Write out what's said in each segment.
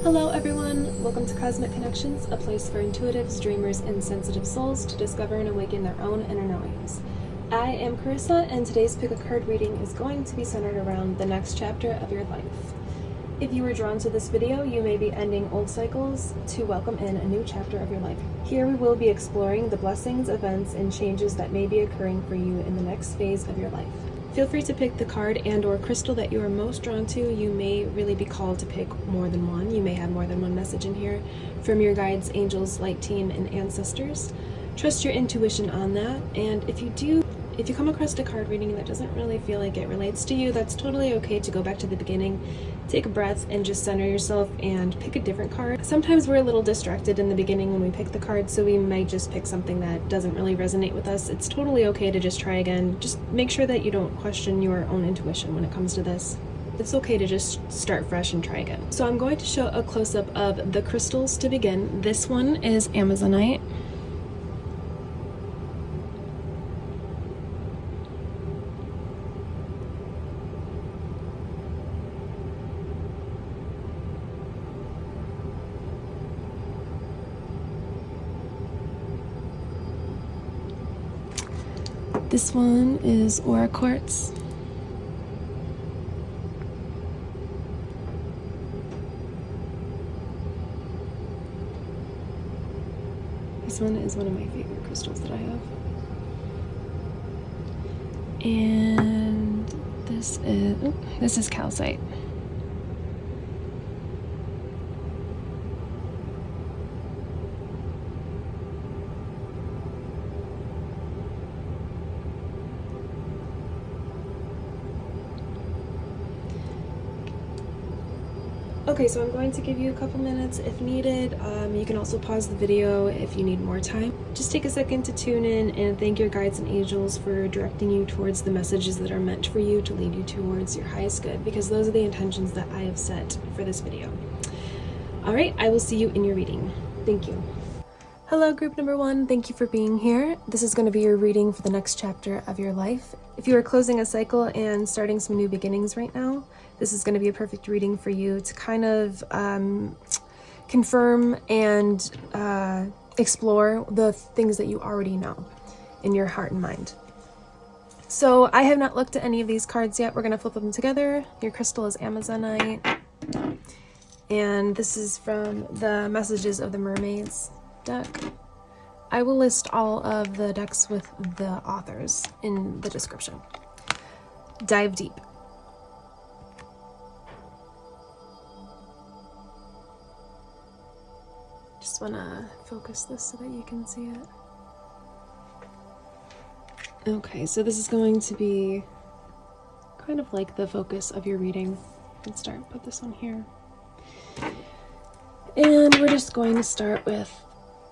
Hello everyone, welcome to Cosmic Connections, a place for intuitives, dreamers, and sensitive souls to discover and awaken their own inner knowings. I am Carissa, and today's pick a card reading is going to be centered around the next chapter of your life. If you were drawn to this video, you may be ending old cycles to welcome in a new chapter of your life. Here we will be exploring the blessings, events, and changes that may be occurring for you in the next phase of your life. Feel free to pick the card and or crystal that you are most drawn to. You may really be called to pick more than one. You may have more than one message in here from your guides, angels, light team, and ancestors. Trust your intuition on that. And if you come across a card reading that doesn't really feel like it relates to you, that's totally okay to go back to the beginning, take a breath, and just center yourself and pick a different card. Sometimes we're a little distracted in the beginning when we pick the card, so we might just pick something that doesn't really resonate with us. It's totally okay to just try again. Just make sure that you don't question your own intuition when it comes to this. It's okay to just start fresh and try again. So I'm going to show a close-up of the crystals to begin. This one is Amazonite. This one is QUARTZ. This one is one of my favorite crystals that I have. And this is CALCITE. Okay, so I'm going to give you a couple minutes if needed. You can also pause the video if you need more time. Just take a second to tune in and thank your guides and angels for directing you towards the messages that are meant for you to lead you towards your highest good, because those are the intentions that I have set for this video. All right, I will see you in your reading. Thank you. Hello, group number one. Thank you for being here. This is going to be your reading for the next chapter of your life. If you are closing a cycle and starting some new beginnings right now, this is going to be a perfect reading for you to kind of confirm and explore the things that you already know in your heart and mind. So I have not looked at any of these cards yet. We're going to flip them together. Your crystal is Amazonite. And this is from the Messages of the Mermaids deck. I will list all of the decks with the authors in the description. Dive deep. Just want to focus this so that you can see it. Okay, so this is going to be kind of like the focus of your reading. Let's put this one here. And we're just going to start with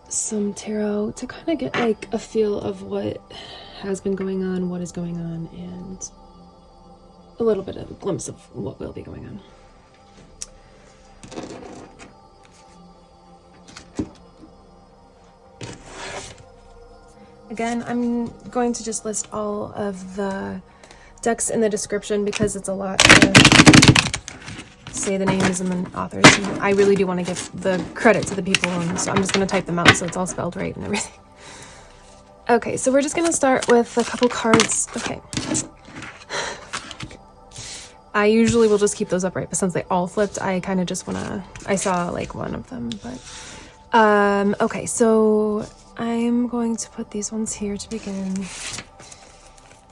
some tarot to kind of get like a feel of what has been going on, what is going on, and a little bit of a glimpse of what will be going on. Again, I'm going to just list all of the decks in the description because it's a lot to say the names and the authors. And I really do want to give the credit to the people, and so I'm just going to type them out so it's all spelled right and everything. Okay, so we're just going to start with a couple cards. Okay. I usually will just keep those upright, but since they all flipped, I kind of just want to, I saw like one of them, but okay, so I'm going to put these ones here to begin.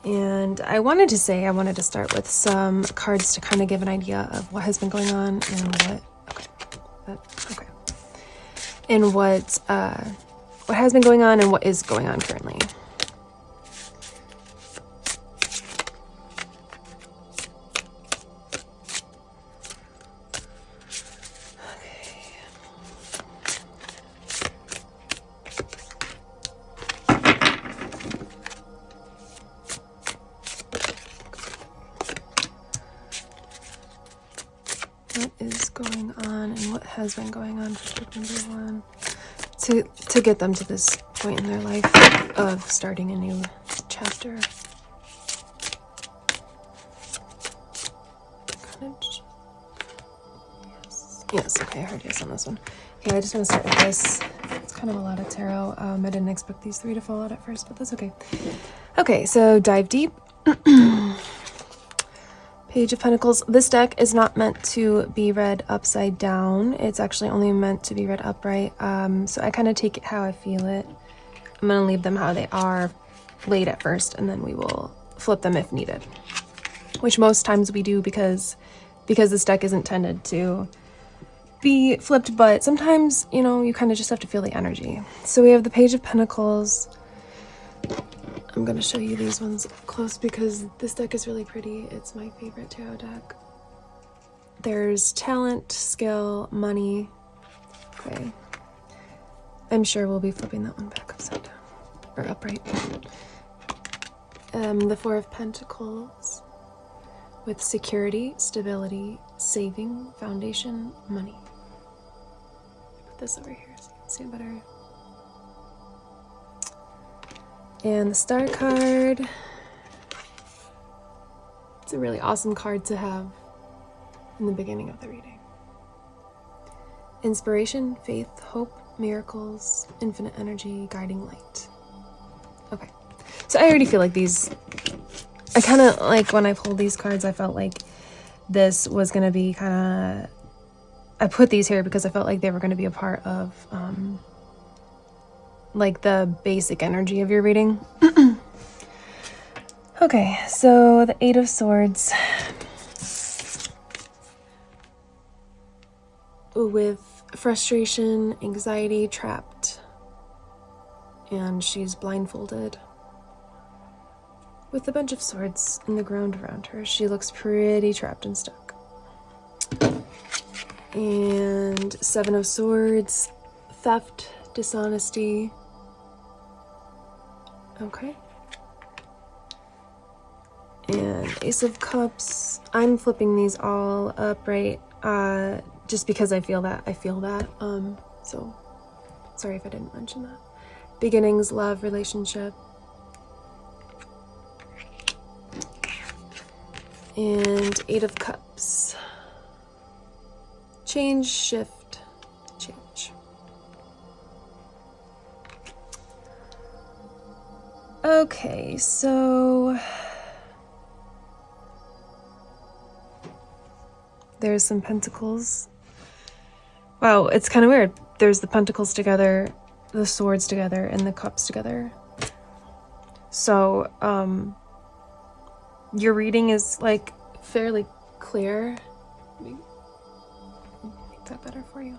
And I wanted to start with some cards to kind of give an idea of what has been going on and and what has been going on and what is going on currently. What is going on and what has been going on for group number one to get them to this point in their life of starting a new chapter. Yes. Yes, okay, I heard yes on this one. Okay, I just want to start with this. It's kind of a lot of tarot. I didn't expect these 3 to fall out at first, but that's okay. Okay, so dive deep. Page of Pentacles. This deck is not meant to be read upside down. It's actually only meant to be read upright. So I kind of take it how I feel it. I'm going to leave them how they are laid at first, and then we will flip them if needed. Which most times we do because this deck isn't intended to be flipped, but sometimes, you know, you kind of just have to feel the energy. So we have the Page of Pentacles. I'm going to show you these ones up close because this deck is really pretty. It's my favorite tarot deck. There's talent, skill, money. Okay. I'm sure we'll be flipping that one back upside down. Or upright. The Four of Pentacles. With security, stability, saving, foundation, money. Put this over here so you can see it better. And the Star card. It's a really awesome card to have in the beginning of the reading. Inspiration, faith, hope, miracles, infinite energy, guiding light. Okay. So I already feel like these, I kind of like when I pulled these cards, I felt like this was going to be kind of, I put these here because I felt like they were going to be a part of, like the basic energy of your reading. Okay, so the Eight of Swords. With frustration, anxiety, trapped. And she's blindfolded. With a bunch of swords in the ground around her. She looks pretty trapped and stuck. And Seven of Swords. Theft, dishonesty. Okay. And Ace of Cups. I'm flipping these all upright, just because I feel that. So sorry if I didn't mention that. Beginnings, love, relationship. And Eight of Cups. Change, shift, change. Okay, so there's some pentacles. Wow, it's kind of weird. There's the pentacles together, the swords together, and the cups together. So, your reading is like fairly clear. Let me make that better for you.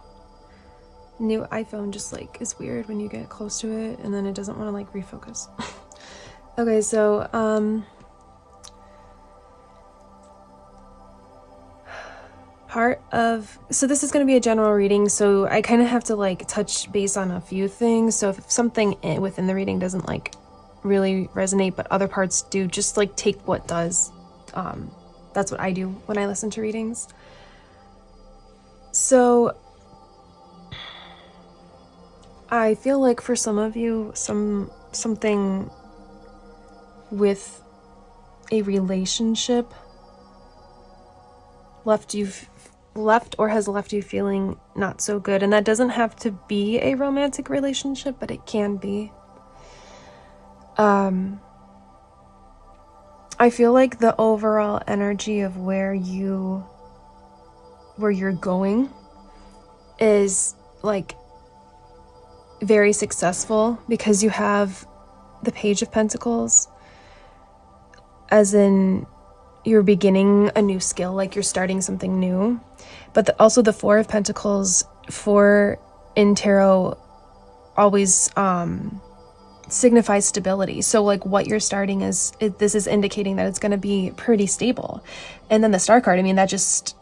New iPhone just like is weird when you get close to it and then it doesn't want to like refocus. Okay, so so this is going to be a general reading, so I kind of have to like touch base on a few things. So if something within the reading doesn't like really resonate but other parts do, just like take what does. That's what I do when I listen to readings. So I feel like for some of you, something with a relationship left or has left you feeling not so good. And that doesn't have to be a romantic relationship, but it can be. I feel like the overall energy of where you're going is like very successful because you have the Page of Pentacles, as in you're beginning a new skill, like you're starting something new. But also the Four of Pentacles, in tarot always signifies stability. So like what you're starting this is indicating that it's going to be pretty stable. And then the Star card, I mean, that just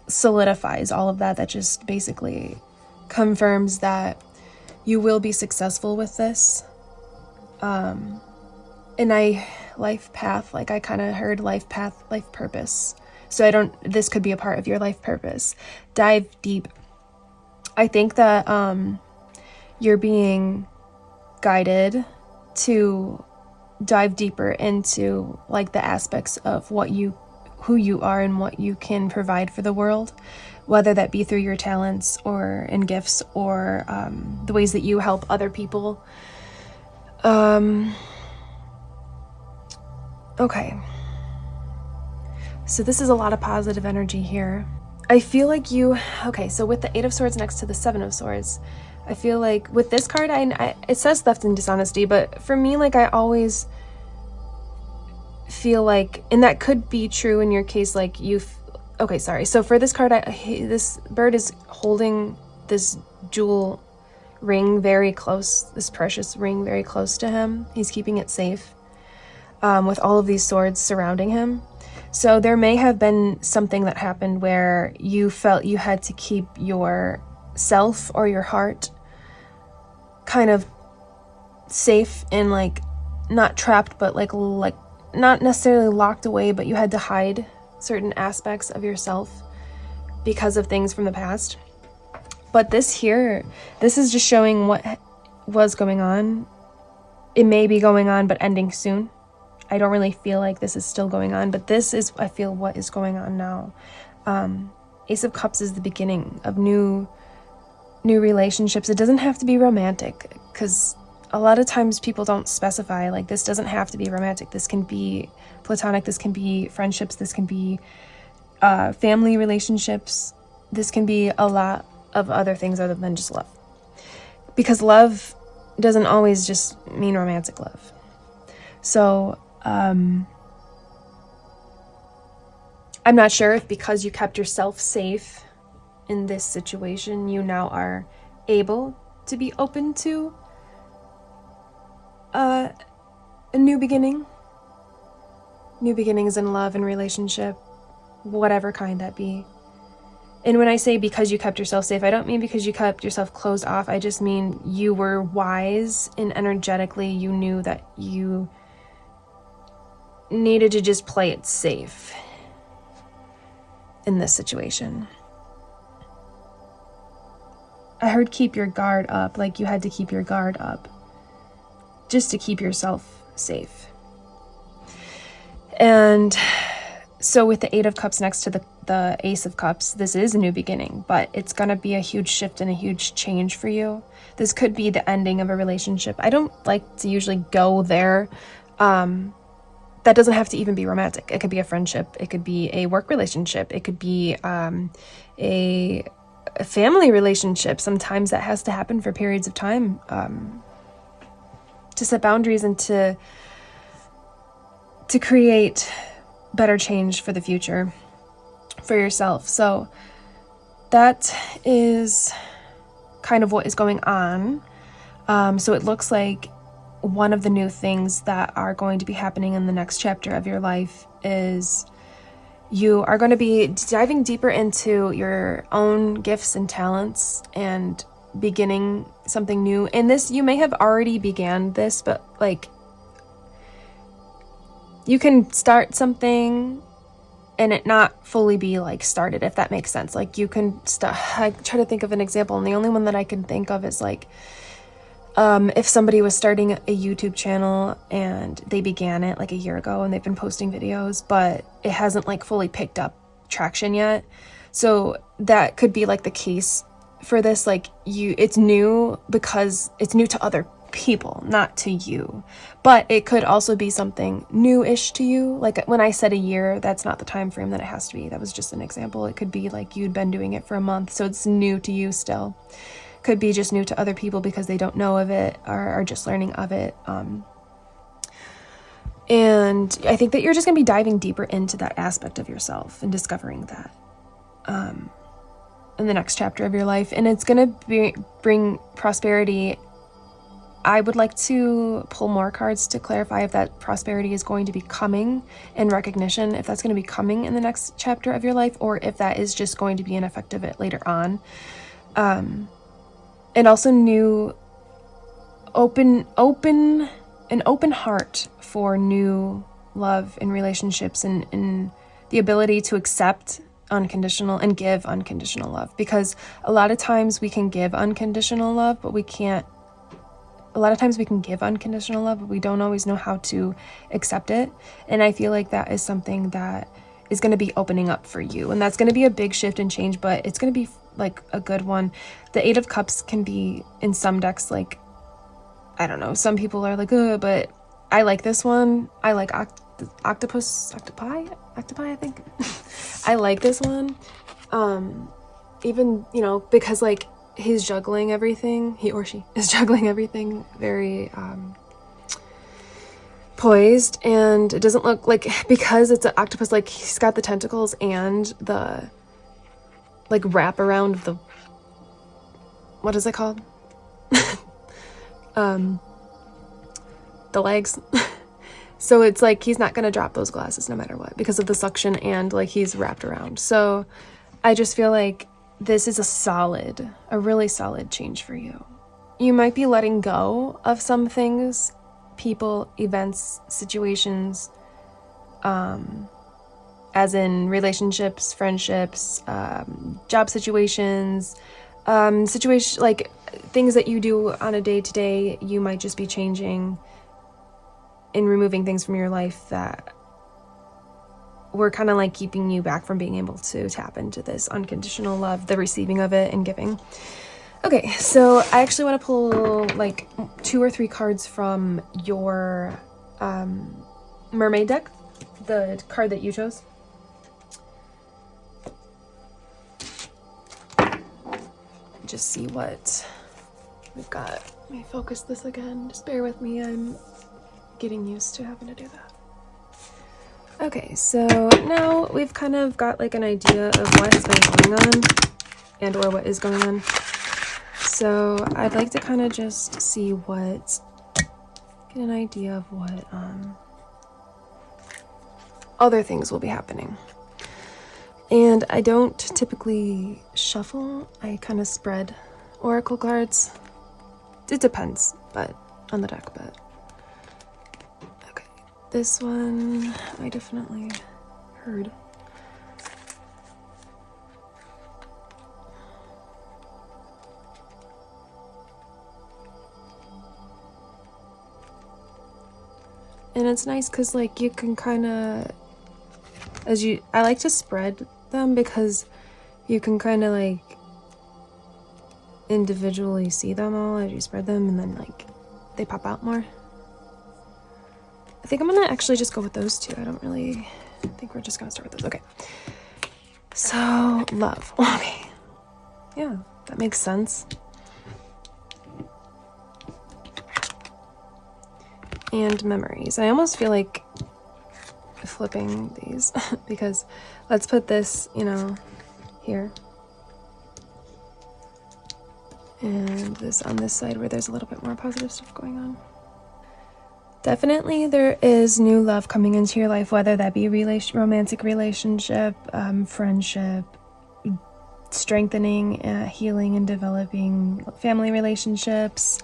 solidifies all of that. That just basically confirms that you will be successful with this. And life path, like I kind of heard life path, life purpose. So this could be a part of your life purpose. Dive deep. I think that you're being guided to dive deeper into like the aspects of what you who you are and what you can provide for the world, whether that be through your talents or in gifts or the ways that you help other people. Okay. So this is a lot of positive energy here. I feel like so with the 8 of Swords next to the 7 of Swords, I feel like with this card, it says theft and dishonesty, but for me, like, I always feel like, and that could be true in your case, like so for this card, this bird is holding this jewel ring very close, this precious ring very close to him. He's keeping it safe, with all of these swords surrounding him. So there may have been something that happened where you felt you had to keep yourself or your heart kind of safe and, like, not trapped, but like not necessarily locked away, but you had to hide certain aspects of yourself because of things from the past. But this is just showing what was going on. It may be going on, but ending soon. I don't really feel like this is still going on, but this is, I feel, what is going on now. Ace of Cups is the beginning of new relationships. It doesn't have to be romantic, because a lot of times people don't specify, like, this doesn't have to be romantic. This can be platonic, this can be friendships, this can be family relationships, this can be a lot of other things other than just love. Because love doesn't always just mean romantic love. So, I'm not sure if because you kept yourself safe in this situation, you now are able to be open to a new beginning. New beginnings in love and relationship, whatever kind that be. And when I say because you kept yourself safe, I don't mean because you kept yourself closed off. I just mean you were wise and energetically you knew that you needed to just play it safe in this situation. I heard keep your guard up, like you had to keep your guard up just to keep yourself safe. And so with the 8 of Cups next to the Ace of Cups, this is a new beginning, but it's going to be a huge shift and a huge change for you. This could be the ending of a relationship. I don't like to usually go there. That doesn't have to even be romantic. It could be a friendship. It could be a work relationship. It could be a family relationship. Sometimes that has to happen for periods of time to set boundaries and to create better change for the future for yourself. So that is kind of what is going on. So it looks like one of the new things that are going to be happening in the next chapter of your life is you are going to be diving deeper into your own gifts and talents and beginning something new. And this, you may have already began this, but like you can start something and it not fully be like started, if that makes sense. Like you can I try to think of an example, and the only one that I can think of is like if somebody was starting a YouTube channel and they began it like a year ago and they've been posting videos, but it hasn't like fully picked up traction yet. So that could be like the case for this. Like it's new because it's new to other people, not to you. But it could also be something new-ish to you. Like when I said a year, that's not the time frame that it has to be. That was just an example. It could be like you'd been doing it for a month, so it's new to you still. Could be just new to other people because they don't know of it or are just learning of it. And I think that you're just going to be diving deeper into that aspect of yourself and discovering that in the next chapter of your life. And it's going to bring prosperity. I would like to pull more cards to clarify if that prosperity is going to be coming in recognition, if that's going to be coming in the next chapter of your life, or if that is just going to be an effect of it later on. And also new open heart for new love and relationships and the ability to accept unconditional and give unconditional love. Because a lot of times we can give unconditional love, but we can't. A lot of times we can give unconditional love, but we don't always know how to accept it. And I feel like that is something that is going to be opening up for you. And that's going to be a big shift and change, but it's going to be like a good one. The Eight of Cups can be in some decks, like, I don't know, some people are like, but I like this one. I like octopi, I think. I like this one. Even, you know, because like he's juggling everything, he or she is juggling everything very poised, and it doesn't look like, because it's an octopus, like he's got the tentacles and the like wrap around of the, what is it called? The legs. So it's like he's not gonna drop those glasses no matter what, because of the suction, and like he's wrapped around. So I just feel like this is a really solid change for you. You might be letting go of some things, people, events, situations, as in relationships, friendships, job situations, like things that you do on a day-to-day. You might just be changing and removing things from your life that were kind of like keeping you back from being able to tap into this unconditional love, the receiving of it and giving. Okay, so I actually want to pull like 2 or 3 cards from your mermaid deck, the card that you chose. Just see what we've got. Let me focus this again. Just bear with me. I'm getting used to having to do that. Okay, so now we've kind of got like an idea of what has been going on and or what is going on. So I'd like to kind of just see get an idea of what other things will be happening. And I don't typically shuffle, I kind of spread oracle cards. It depends, but on the deck, but okay. This one I definitely heard. And it's nice because like you can kind of, I like to spread them because you can kind of like individually see them all as you spread them, and then like they pop out more. I think I'm gonna actually just go with those two. I don't really think we're just gonna start with those. Okay. So, love. Okay. Yeah, that makes sense. And memories. I almost feel like flipping these because let's put this, you know, here. And this on this side where there's a little bit more positive stuff going on. Definitely there is new love coming into your life, whether that be romantic relationship, friendship, strengthening, healing and developing family relationships,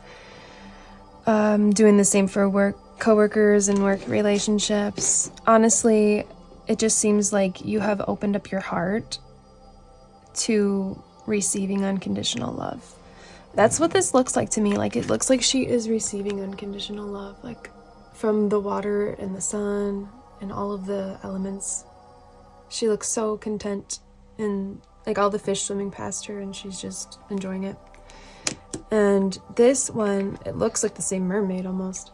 doing the same for work, coworkers and work relationships. Honestly, it just seems like you have opened up your heart to receiving unconditional love. That's what this looks like to me. Like, it looks like she is receiving unconditional love, like from the water and the sun and all of the elements. She looks so content, and like all the fish swimming past her, and she's just enjoying it. And this one, it looks like the same mermaid almost.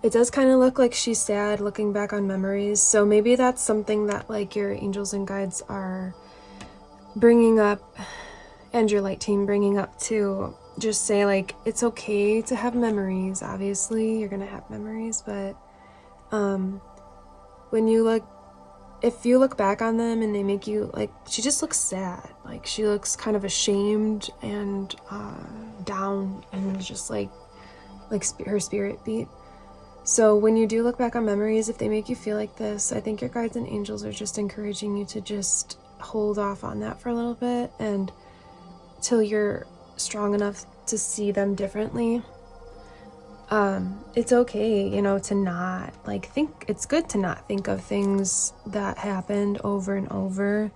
It does kind of look like she's sad, looking back on memories. So maybe that's something that like your angels and guides are bringing up, and your light team bringing up to just say like, it's okay to have memories. Obviously you're gonna have memories, but if you look back on them and they make you like, she just looks sad, like she looks kind of ashamed and down, and just like her spirit beat. So when you do look back on memories, if they make you feel like this, I think your guides and angels are just encouraging you to just hold off on that for a little bit, and till you're strong enough to see them differently. It's okay, you know, to not like think. It's good to not think of things that happened over and over,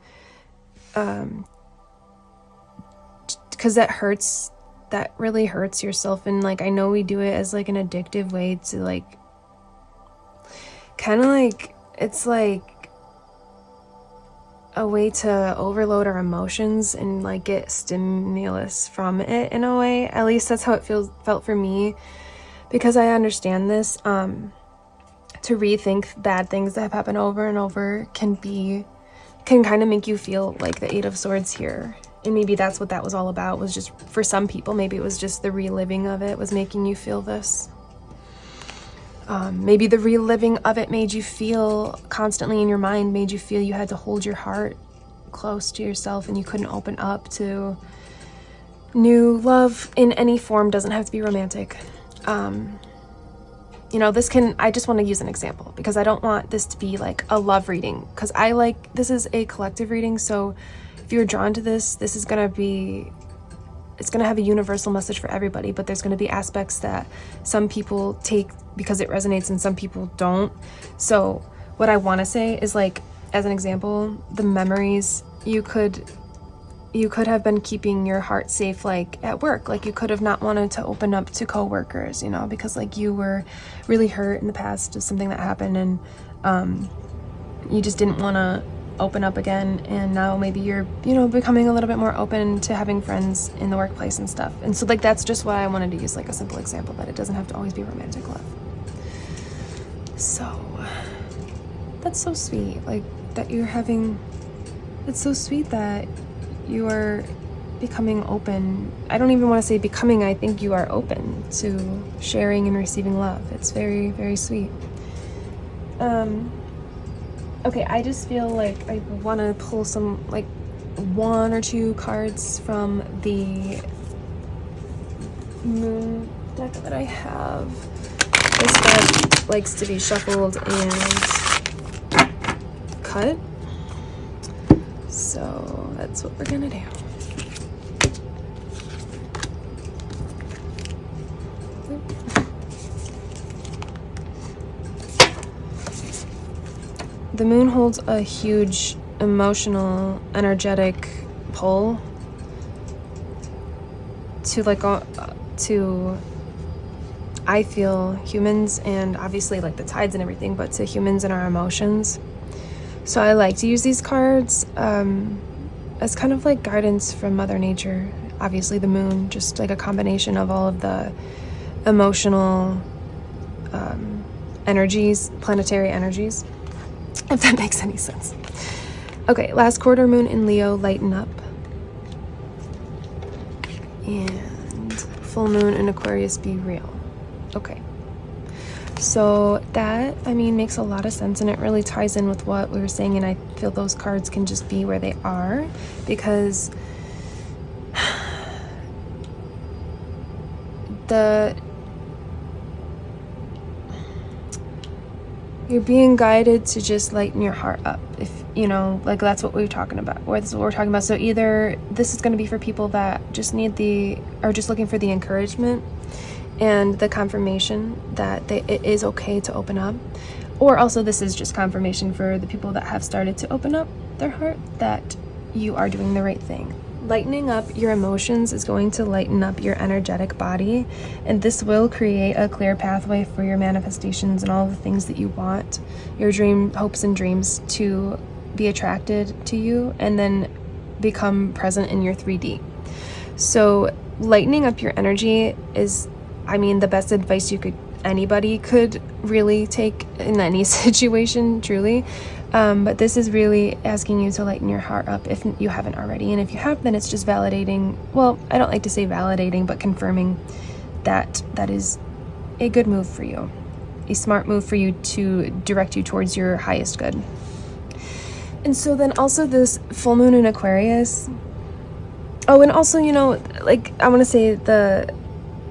because that hurts. That really hurts yourself. And like, I know we do it as like an addictive way to like, kind of like, it's like a way to overload our emotions and like get stimulus from it in a way. At least that's how it felt for me, because I understand this. To rethink bad things that have happened over and over can kind of make you feel like the Eight of Swords here. And maybe that's what that was all about, was just for some people, maybe it was just the reliving of it was making you feel this. Maybe the reliving of it made you feel constantly in your mind, made you feel you had to hold your heart close to yourself and you couldn't open up to new love in any form. Doesn't have to be romantic. You know, I just want to use an example because I don't want this to be like a love reading, because this is a collective reading. So if you're drawn to this, it's going to have a universal message for everybody, but there's going to be aspects that some people take because it resonates and some people don't. So what I want to say is, like, as an example, the memories you could have been keeping your heart safe, like at work. Like, you could have not wanted to open up to coworkers, you know, because like you were really hurt in the past of something that happened, and you just didn't want to open up again. And now maybe you're, you know, becoming a little bit more open to having friends in the workplace and stuff. And so like that's just why I wanted to use like a simple example, that it doesn't have to always be romantic love. So that's so sweet, like that you're having, it's so sweet that you are becoming open. I don't even want to say becoming, I think you are open to sharing and receiving love. It's very, very sweet. Okay, I just feel like I want to pull some, like, 1 or 2 cards from the moon deck that I have. This deck likes to be shuffled and cut, so that's what we're gonna do. The moon holds a huge emotional, energetic pull to I feel humans, and obviously like the tides and everything, but to humans and our emotions. So I like to use these cards as kind of like guidance from Mother Nature. Obviously the moon, just like a combination of all of the emotional energies, planetary energies, if that makes any sense. Okay, last quarter moon in Leo, lighten up. And full moon in Aquarius, be real. Okay. So that, I mean, makes a lot of sense, and it really ties in with what we were saying, and I feel those cards can just be where they are because you're being guided to just lighten your heart up, if you know, like that's what we're talking about, or this is what we're talking about. So either this is going to be for people that just are just looking for the encouragement and the confirmation that it is okay to open up, or also this is just confirmation for the people that have started to open up their heart that you are doing the right thing. Lightening up your emotions is going to lighten up your energetic body, and this will create a clear pathway for your manifestations and all the things that you want, your hopes and dreams to be attracted to you and then become present in your 3D. So lightening up your energy is, I mean, the best advice anybody could really take in any situation, truly. But this is really asking you to lighten your heart up if you haven't already. And if you have, then it's just validating. Well, I don't like to say validating, but confirming that is a good move for you, a smart move for you to direct you towards your highest good. And so then also this full moon in Aquarius. Oh, and also, you know, like I want to say the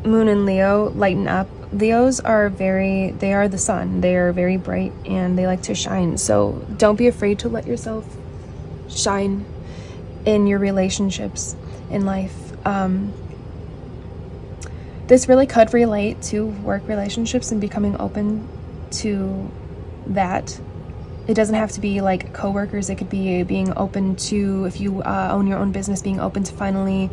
moon in Leo, lighten up. Leos are they are the sun. They are very bright and they like to shine. So don't be afraid to let yourself shine in your relationships in life. This really could relate to work relationships and becoming open to that. It doesn't have to be like coworkers. It could be being open to, if you own your own business, being open to finally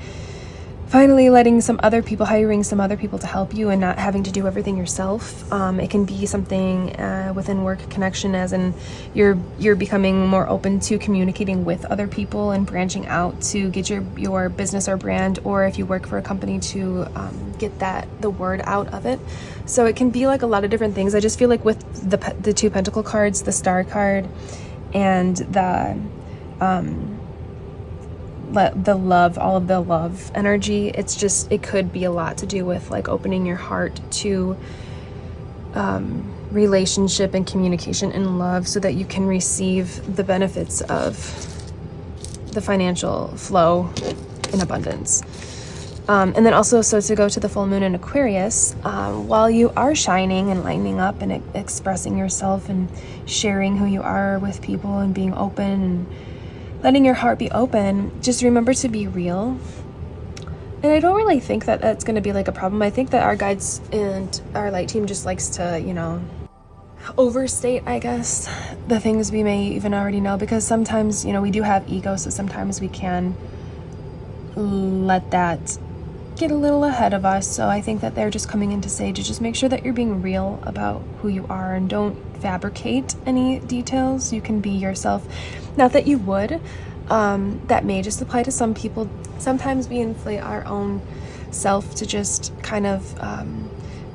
finally letting hiring some other people to help you and not having to do everything yourself. It can be something within work connection, as in you're becoming more open to communicating with other people and branching out to get your business or brand, or if you work for a company, to get the word out of it. So it can be like a lot of different things. I just feel like with the 2 Pentacle cards, the Star card, and the love, all of the love energy, it could be a lot to do with like opening your heart to relationship and communication and love, so that you can receive the benefits of the financial flow in abundance. And then also, so to go to the full moon in Aquarius, while you are shining and lightening up and expressing yourself and sharing who you are with people and being open and letting your heart be open, just remember to be real. And I don't really think that that's going to be like a problem. I think that our guides and our light team just likes to, overstate, I guess, the things we may even already know, because sometimes, we do have ego, so sometimes we can let that get a little ahead of us. So I think that they're just coming in to say to just make sure that you're being real about who you are and don't fabricate any details. You can be yourself. Not that you would. That may just apply to some people. Sometimes we inflate our own self to just kind of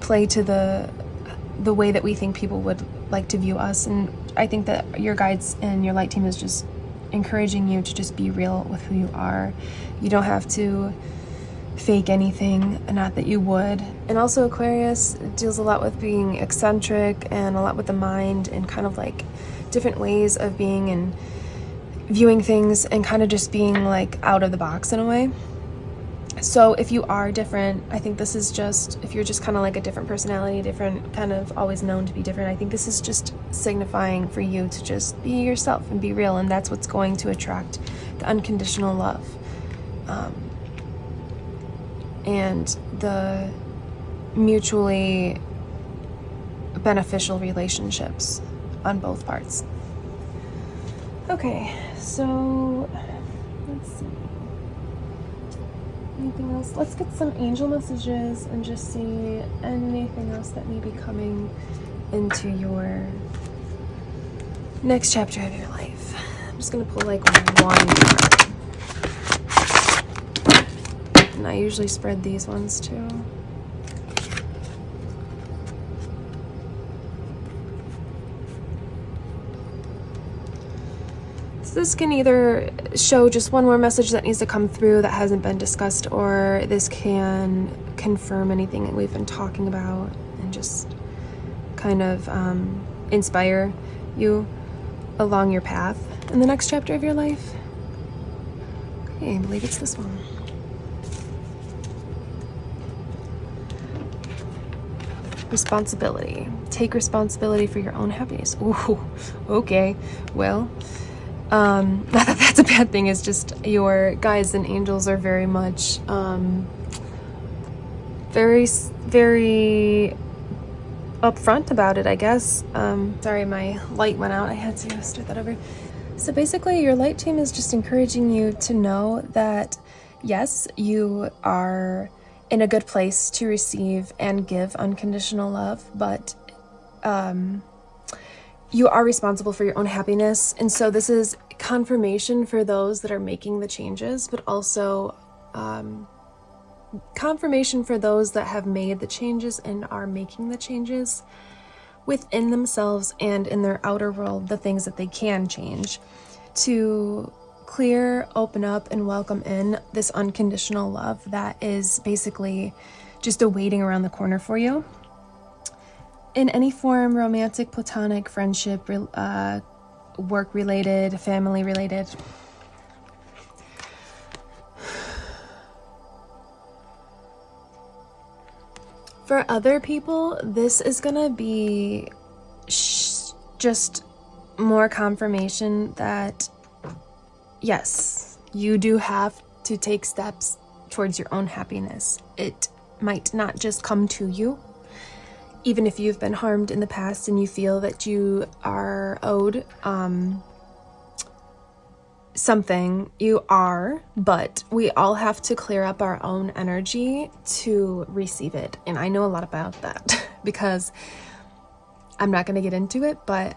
play to the way that we think people would like to view us. And I think that your guides and your light team is just encouraging you to just be real with who you are. You don't have to fake anything, not that you would. And also Aquarius deals a lot with being eccentric and a lot with the mind and kind of like different ways of being and viewing things and kind of just being like out of the box in a way. So if you are different, I think this is just, if you're just kind of like a different personality, different, kind of always known to be different, I think this is just signifying for you to just be yourself and be real, and that's what's going to attract the unconditional love. And the mutually beneficial relationships on both parts. Okay, so let's see. Anything else? Let's get some angel messages and just see anything else that may be coming into your next chapter of your life. I'm just gonna pull like one card. And I usually spread these ones too. So this can either show just one more message that needs to come through that hasn't been discussed, or this can confirm anything that we've been talking about and just kind of inspire you along your path in the next chapter of your life. Okay, I believe it's this one. Responsibility. Take responsibility for your own happiness. Ooh, okay. Well, not that that's a bad thing. It's just your guides and angels are very much, very, very upfront about it, I guess. Sorry, my light went out. I had to start that over. So basically, your light team is just encouraging you to know that, yes, you are in a good place to receive and give unconditional love, but you are responsible for your own happiness. And so this is confirmation for those that are making the changes, but also confirmation for those that have made the changes and are making the changes within themselves and in their outer world, the things that they can change, to clear, open up, and welcome in this unconditional love that is basically just awaiting around the corner for you. In any form, romantic, platonic, friendship, work-related, family-related. For other people, this is gonna be just more confirmation that yes, you do have to take steps towards your own happiness. It might not just come to you. Even if you've been harmed in the past and you feel that you are owed something, you are, but we all have to clear up our own energy to receive it. And I know a lot about that because I'm not going to get into it, but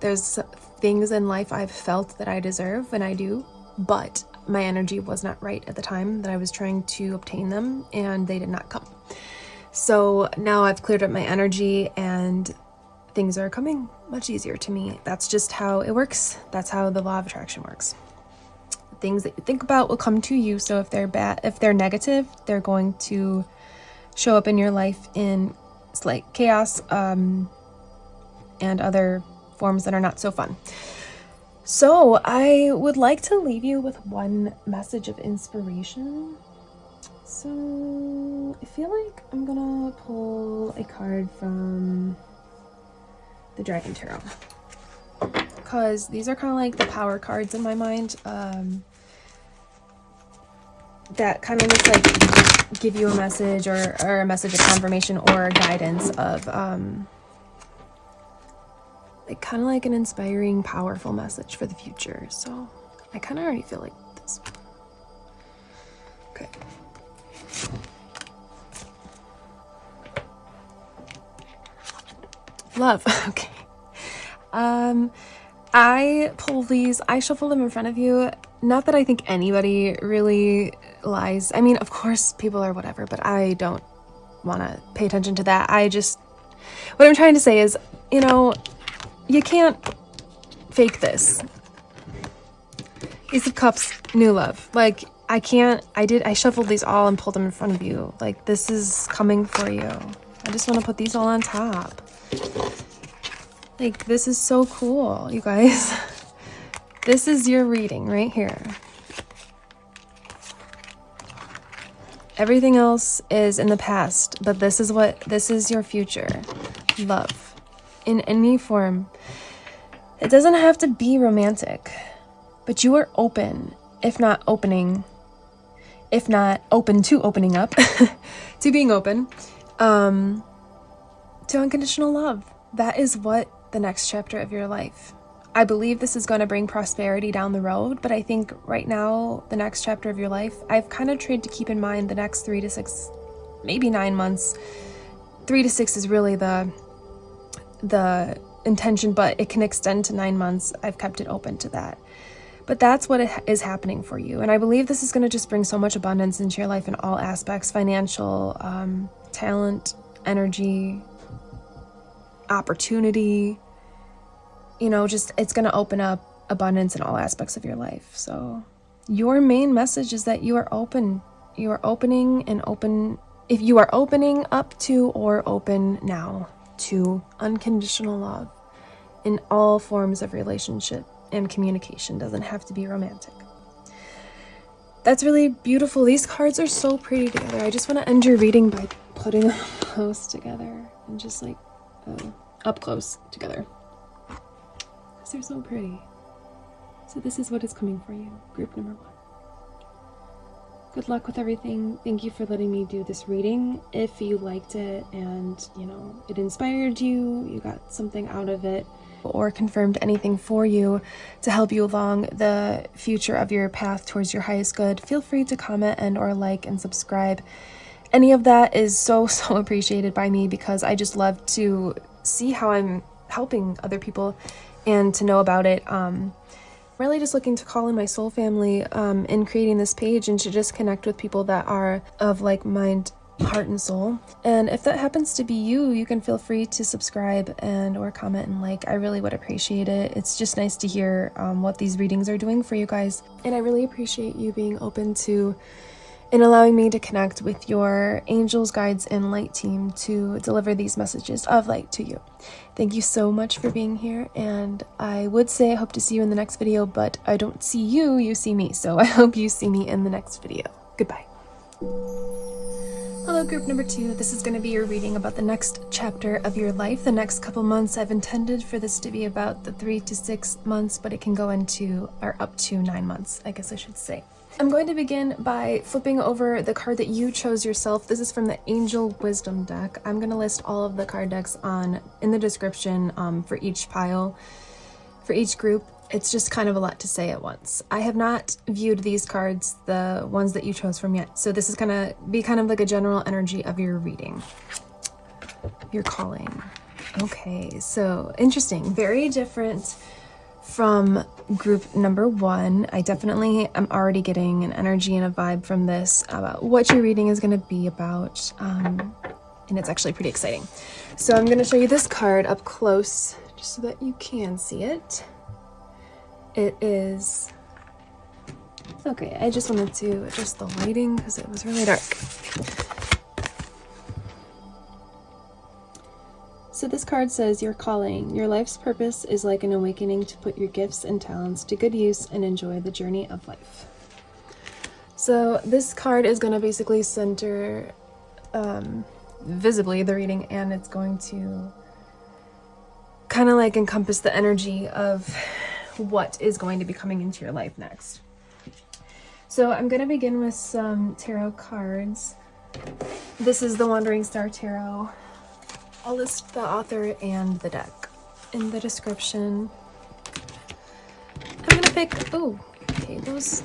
there's things in life I've felt that I deserve, and I do, but my energy was not right at the time that I was trying to obtain them, and they did not come. So now I've cleared up my energy and things are coming much easier to me. That's just how it works. That's how the law of attraction works. Things that you think about will come to you. So if they're bad, if they're negative, they're going to show up in your life in like chaos and other forms that are not so fun. So I would like to leave you with one message of inspiration. So I feel like I'm gonna pull a card from the Dragon Tarot, because these are kind of like the power cards in my mind, that kind of just like give you a message or a message of confirmation or guidance of like kind of like an inspiring, powerful message for the future. So I kind of already feel like this. Okay. Love. Okay. I pull these, I shuffle them in front of you. Not that I think anybody really lies. I mean, of course people are whatever, but I don't want to pay attention to that. What I'm trying to say is, you know, you can't fake this. Ace of Cups, new love. Like, I shuffled these all and pulled them in front of you. Like, this is coming for you. I just want to put these all on top. Like, this is so cool, you guys. This is your reading right here. Everything else is in the past, but this is your future. Love. In any form. It doesn't have to be romantic, but you are open, if not open to opening up, to being open, to unconditional love. That is what the next chapter of your life. I believe this is going to bring prosperity down the road, but I think right now, the next chapter of your life, I've kind of tried to keep in mind the next 3 to 6, maybe 9 months. 3 to 6 is really the intention, but it can extend to 9 months. I've kept it open to that. But that's what is happening for you. And I believe this is going to just bring so much abundance into your life in all aspects: financial, talent, energy, opportunity. You know, just it's going to open up abundance in all aspects of your life. So your main message is that you are open. You are opening and open. If you are opening up to or open now to unconditional love in all forms of relationship and communication, doesn't have to be romantic. That's really beautiful. These cards are so pretty together. I just want to end your reading by putting them close together and just like up close together, because they're so pretty. So this is what is coming for you, group number 1. Good luck with everything. Thank you for letting me do this reading. If you liked it and, you know, it inspired you, you got something out of it, or confirmed anything for you to help you along the future of your path towards your highest good, feel free to comment and or like and subscribe. Any of that is so appreciated by me, because I just love to see how I'm helping other people and to know about it. Really just looking to call in my soul family in creating this page, and to just connect with people that are of like mind, heart, and soul. And if that happens to be you, you can feel free to subscribe and or comment and like. I really would appreciate it. It's just nice to hear what these readings are doing for you guys, and I really appreciate you being open to and allowing me to connect with your angels, guides, and light team to deliver these messages of light to you. Thank you so much for being here, and I would say I hope to see you in the next video, but I don't see you, you see me, so I hope you see me in the next video. Goodbye. Hello, group number 2. This is going to be your reading about the next chapter of your life, the next couple months. I've intended for this to be about the 3 to 6 months, but it can go into, or up to 9 months, I guess I should say. I'm going to begin by flipping over the card that you chose yourself. This is from the Angel Wisdom deck. I'm going to list all of the card decks in the description for each pile, for each group. it's just kind of a lot to say at once. I have not viewed these cards, the ones that you chose from yet, so this is gonna be kind of like a general energy of your reading. Your calling. Okay, so interesting. Very different from group number 1. I definitely am already getting an energy and a vibe from this about what your reading is going to be about, and it's actually pretty exciting. So I'm going to show you this card up close just so that you can see it. It is... Okay, I just wanted to adjust the lighting because it was really dark. So this card says, your calling. Your life's purpose is like an awakening to put your gifts and talents to good use and enjoy the journey of life. So this card is going to basically center visibly the reading, and it's going to kind of like encompass the energy of what is going to be coming into your life next. So I'm going to begin with some tarot cards. This is the Wandering Star Tarot. I'll list the author and the deck in the description. I'm gonna pick, oh, okay, those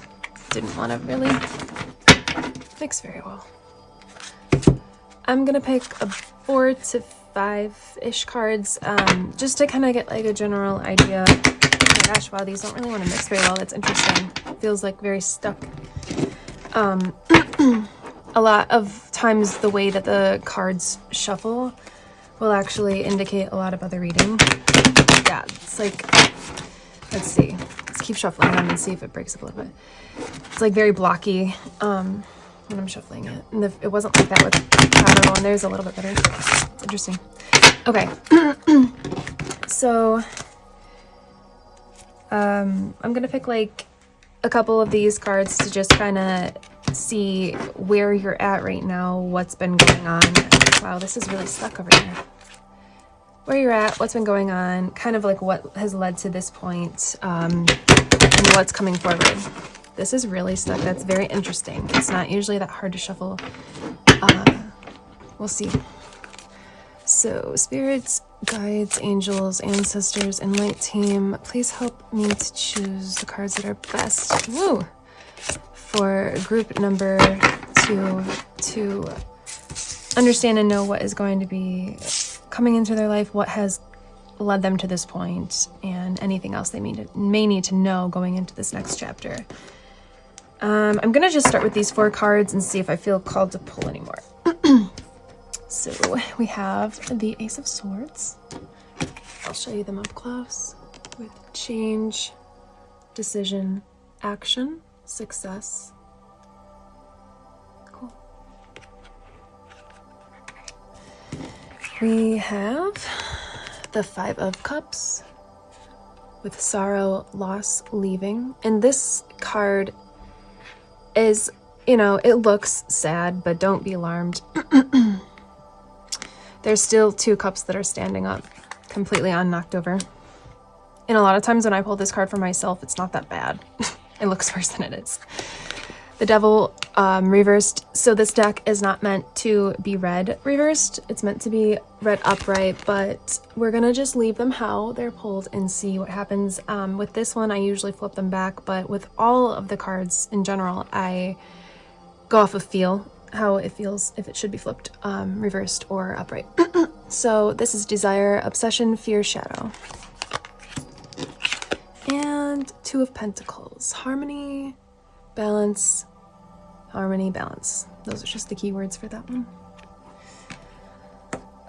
didn't want to really mix very well. I'm gonna pick a 4 to 5-ish cards, just to kind of get like a general idea. Oh my gosh, wow, these don't really want to mix very well. That's interesting. It feels like very stuck. A lot of times the way that the cards shuffle will actually indicate a lot of other reading. Yeah, it's like, let's see. Let's keep shuffling them and see if it breaks up a little bit. It's like very blocky when I'm shuffling it. And it wasn't like that with Satou, and there's a little bit better. It's interesting. Okay. So, I'm gonna pick like a couple of these cards to just kind of see where you're at right now, what's been going on. Wow, this is really stuck over here. Where you're at, what's been going on, kind of like what has led to this point, and what's coming forward. This is really stuck. That's very interesting. It's not usually that hard to shuffle. We'll see. So, spirits, guides, angels, ancestors, and light team, please help me to choose the cards that are best. Woo! For group number 2 to understand and know what is going to be coming into their life, what has led them to this point, and anything else they may need to know going into this next chapter. I'm gonna just start with these 4 cards and see if I feel called to pull any more. So we have the Ace of Swords. I'll show you them up close with change, decision, action, success. Cool. We have the 5 of Cups with sorrow, loss, leaving. And this card is, you know, it looks sad, but don't be alarmed. There's still 2 cups that are standing up, completely unknocked over. And a lot of times when I pull this card for myself, it's not that bad. It looks worse than it is. The Devil reversed. So this deck is not meant to be read reversed. It's meant to be read upright, but we're gonna just leave them how they're pulled and see what happens. With this one, I usually flip them back, but with all of the cards in general, I go off of feel, how it feels, if it should be flipped, reversed or upright. So this is Desire, Obsession, Fear, Shadow. And 2 of Pentacles, Harmony, Balance, Harmony, Balance. Those are just the keywords for that one.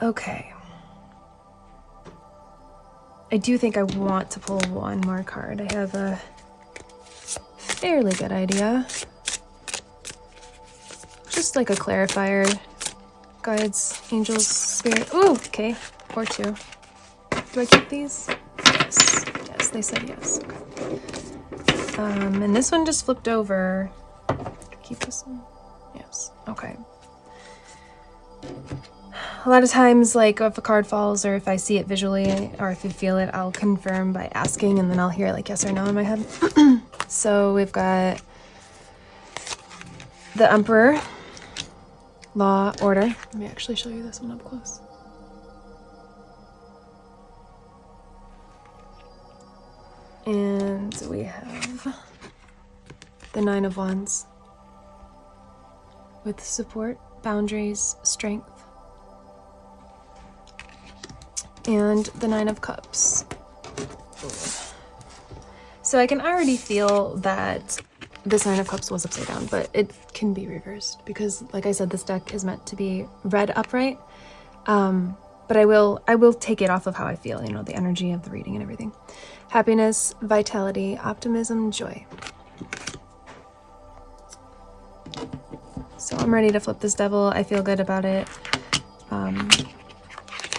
Okay. I do think I want to pull one more card. I have a fairly good idea. Just like a clarifier. Guides, angels, spirit. Ooh, okay. Or 2. Do I keep these? Yes. Yes, they said yes. Okay. And this one just flipped over. Do I keep this one? Yes. Okay. A lot of times, like, if a card falls or if I see it visually or if you feel it, I'll confirm by asking, and then I'll hear like yes or no in my head. So we've got the Emperor, Law, Order. Let me actually show you this one up close. And we have the Nine of Wands with support, boundaries, strength. And the Nine of Cups. So I can already feel that this Nine of Cups was upside down, but it can be reversed because, like I said, this deck is meant to be read upright. But I will take it off of how I feel, you know, the energy of the reading and everything. Happiness, vitality, optimism, joy. So I'm ready to flip this Devil. I feel good about it.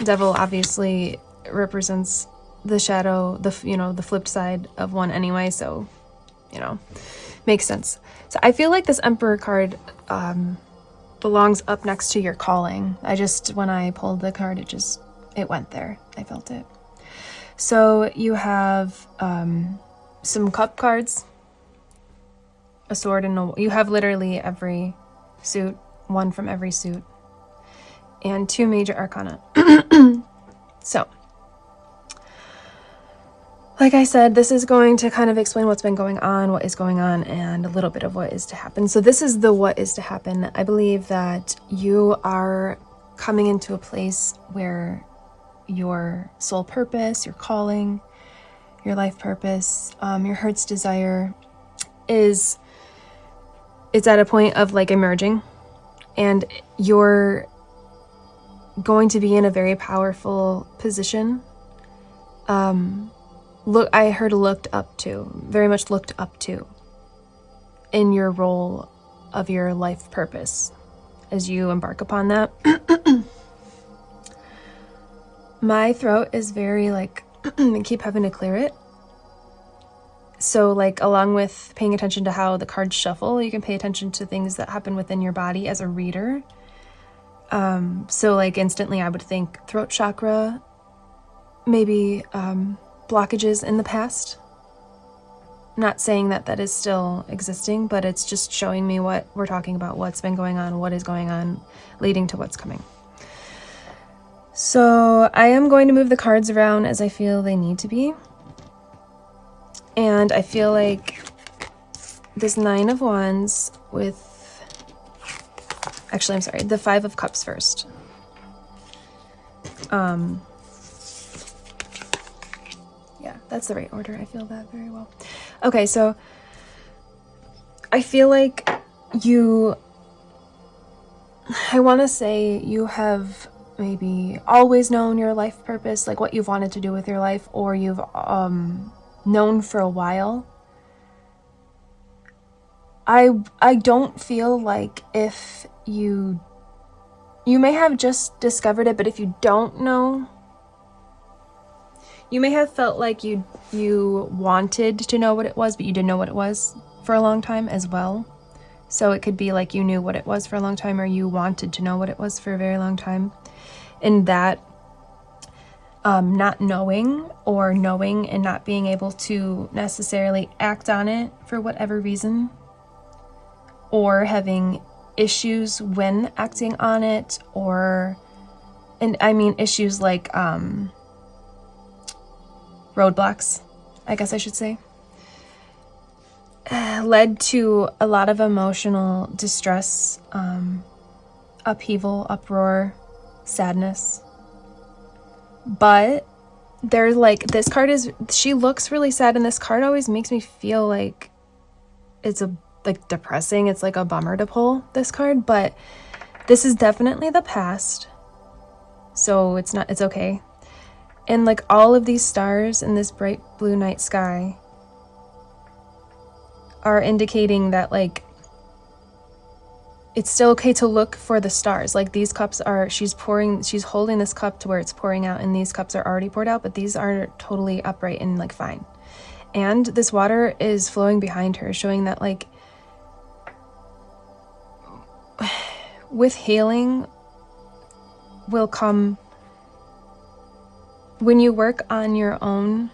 Devil obviously represents the shadow, the flipped side of one anyway, so, you know, makes sense. So I feel like this Emperor card belongs up next to your calling. When I pulled the card, it went there. I felt it. So you have some cup cards, a sword, and you have literally every suit, one from every suit, and 2 major arcana. So, like I said, this is going to kind of explain what's been going on, what is going on, and a little bit of what is to happen. So this is the what is to happen. I believe that you are coming into a place where your soul purpose, your calling, your life purpose, your heart's desire it's at a point of like emerging, and you're going to be in a very powerful position. I heard looked up to, very much looked up to in your role of your life purpose as you embark upon that. My throat is very like, I keep having to clear it. So like, along with paying attention to how the cards shuffle, you can pay attention to things that happen within your body as a reader. So like instantly I would think throat chakra, maybe blockages in the past. Not saying that that is still existing, but it's just showing me what we're talking about, what's been going on, what is going on, leading to what's coming. So I am going to move the cards around as I feel they need to be. And I feel like this Nine of Wands with, actually, I'm sorry, the Five of Cups first. Yeah, that's the right order. I feel that very well. Okay, so I feel like I want to say you have maybe always known your life purpose, like what you've wanted to do with your life, or you've known for a while. I don't feel like if you may have just discovered it, but if you don't know, you may have felt like you wanted to know what it was, but you didn't know what it was for a long time as well. So it could be like you knew what it was for a long time, or you wanted to know what it was for a very long time. And that not knowing, or knowing and not being able to necessarily act on it for whatever reason, or having issues when acting on it, and I mean issues like roadblocks, I guess I should say, led to a lot of emotional distress, upheaval, uproar, sadness. But there's like, this card she looks really sad, and this card always makes me feel like it's depressing. It's like a bummer to pull this card, but this is definitely the past. So it's okay. And like all of these stars in this bright blue night sky are indicating that like it's still okay to look for the stars. Like these cups she's holding this cup to where it's pouring out, and these cups are already poured out, but these are totally upright and like fine. And this water is flowing behind her, showing that like with healing will come when you work on your own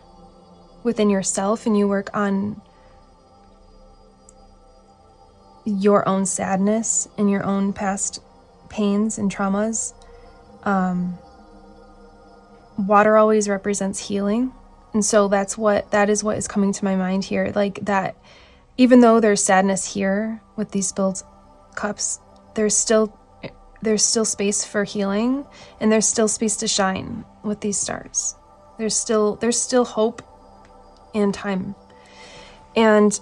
within yourself, and you work on your own sadness and your own past pains and traumas. Water always represents healing, And so that is what is coming to my mind here. Like that, even though there's sadness here with these spilled cups, there's still space for healing, and there's still space to shine with these stars. There's still hope and time. And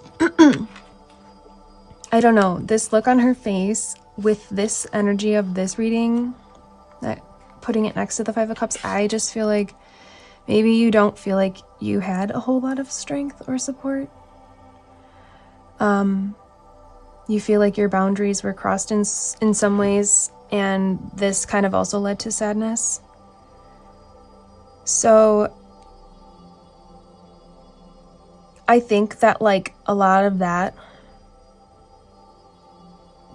I don't know, this look on her face with this energy of this reading, that putting it next to the Five of Cups, I just feel like maybe you don't feel like you had a whole lot of strength or support. You feel like your boundaries were crossed in some ways, and this kind of also led to sadness. So I think that like a lot of that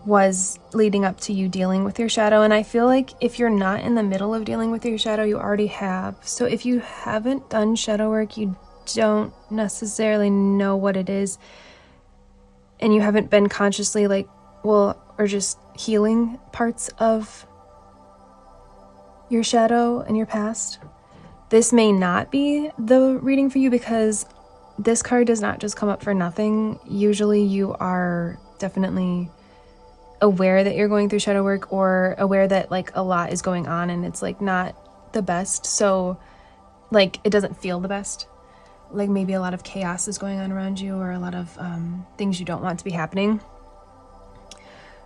was leading up to you dealing with your shadow. And I feel like if you're not in the middle of dealing with your shadow, you already have. So if you haven't done shadow work, you don't necessarily know what it is, and you haven't been consciously or just healing parts of your shadow and your past, this may not be the reading for you, because this card does not just come up for nothing. Usually you are definitely aware that you're going through shadow work, or aware that like a lot is going on and it's like not the best. So like it doesn't feel the best. Like maybe a lot of chaos is going on around you, or a lot of things you don't want to be happening.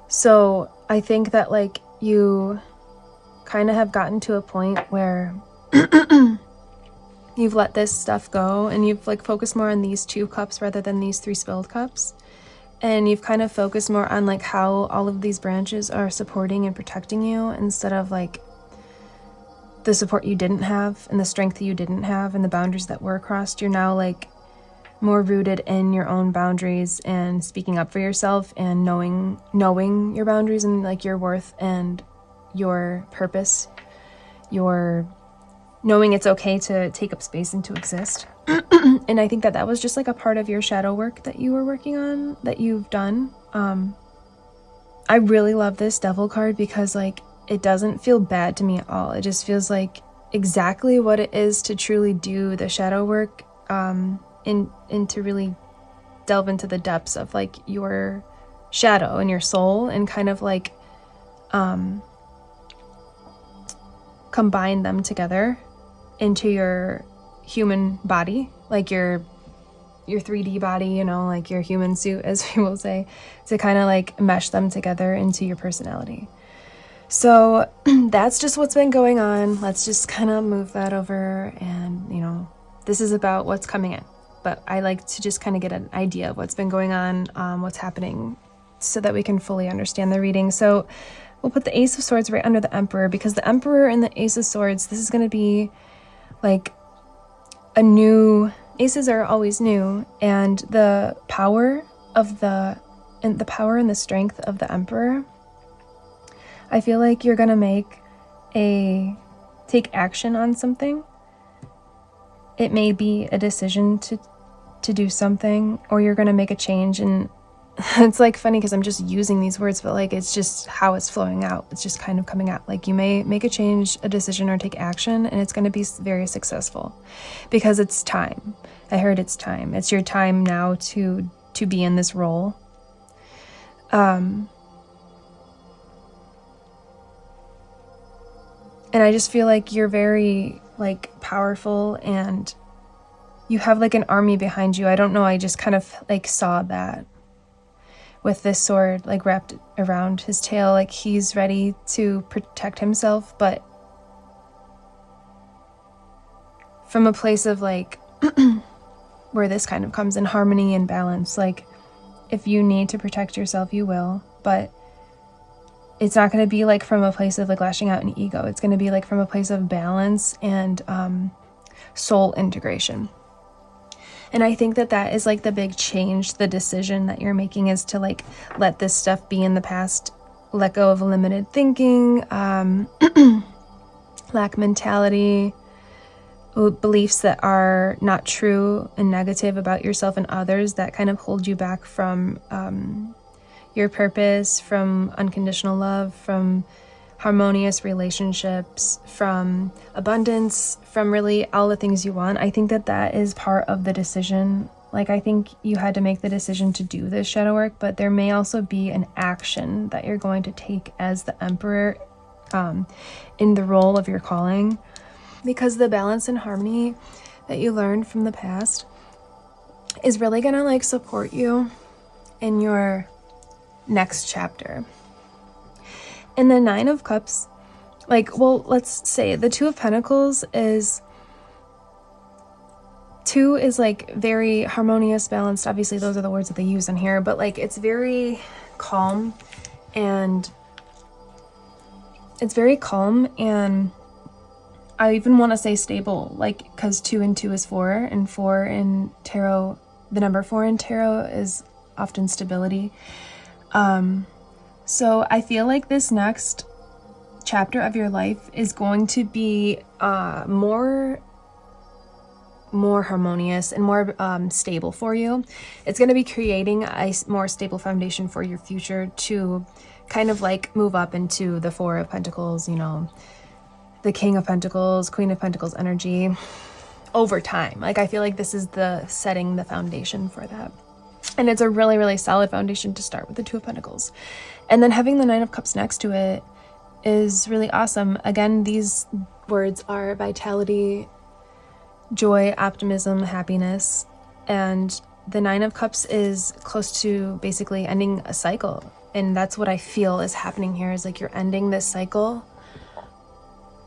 So I think that like you kind of have gotten to a point where you've let this stuff go, and you've like focused more on these 2 cups rather than these 3 spilled cups. And you've kind of focused more on like how all of these branches are supporting and protecting you, instead of like the support you didn't have and the strength you didn't have and the boundaries that were crossed. You're now like more rooted in your own boundaries and speaking up for yourself, and knowing your boundaries and like your worth and your purpose. Your knowing it's okay to take up space and to exist. And I think that was just like a part of your shadow work that you were working on, that you've done. I really love this Devil card, because like it doesn't feel bad to me at all. It just feels like exactly what it is to truly do the shadow work, and to really delve into the depths of like your shadow and your soul, and kind of like combine them together into your human body, like your 3D body, you know, like your human suit, as we will say, to kind of like mesh them together into your personality. So that's just what's been going on. Let's just kind of move that over, and you know, this is about what's coming in, but I like to just kind of get an idea of what's been going on, what's happening, so that we can fully understand the reading. So we'll put the Ace of Swords right under the Emperor, because the Emperor and the Ace of Swords, this is going to be like a new, aces are always new, and the power and the strength of the Emperor, I feel like you're going to take action on something. It may be a decision to do something, or you're going to make a change. And it's like funny because I'm just using these words, but like it's just how it's flowing out. It's just kind of coming out. Like you may make a change, a decision, or take action, and it's going to be very successful, because it's time. I heard it's time. It's your time now to be in this role. And I just feel like you're very like powerful, and you have like an army behind you. I don't know, I just kind of like saw that with this sword like wrapped around his tail, like he's ready to protect himself, but from a place of like where this kind of comes in harmony and balance. Like if you need to protect yourself, you will, but it's not going to be like from a place of like lashing out in ego. It's going to be like from a place of balance and soul integration. And I think that is like the big change, the decision that you're making, is to like let this stuff be in the past, let go of limited thinking, lack mentality, beliefs that are not true and negative about yourself and others that kind of hold you back from your purpose, from unconditional love, from harmonious relationships, from abundance, from really all the things you want. I think that that is part of the decision. Like, I think you had to make the decision to do this shadow work, but there may also be an action that you're going to take as the Emperor in the role of your calling, because the balance and harmony that you learned from the past is really gonna like support you in your next chapter. And the Nine of Cups, like, well, let's say the Two of Pentacles is like very harmonious, balanced. Obviously those are the words that they use in here, but like it's very calm, and I even want to say stable, like, because 2 and 2 is 4, and 4 in tarot, the number 4 in tarot is often stability. So I feel like this next chapter of your life is going to be more harmonious and more stable for you. It's going to be creating a more stable foundation for your future to kind of like move up into the 4 of Pentacles, you know, the King of Pentacles, Queen of Pentacles energy over time. Like, I feel like this is the setting the foundation for that. And it's a really, really solid foundation to start with the Two of Pentacles. And then having the Nine of Cups next to it is really awesome. Again, these words are vitality, joy, optimism, happiness. And the Nine of Cups is close to basically ending a cycle. And that's what I feel is happening here, is like you're ending this cycle.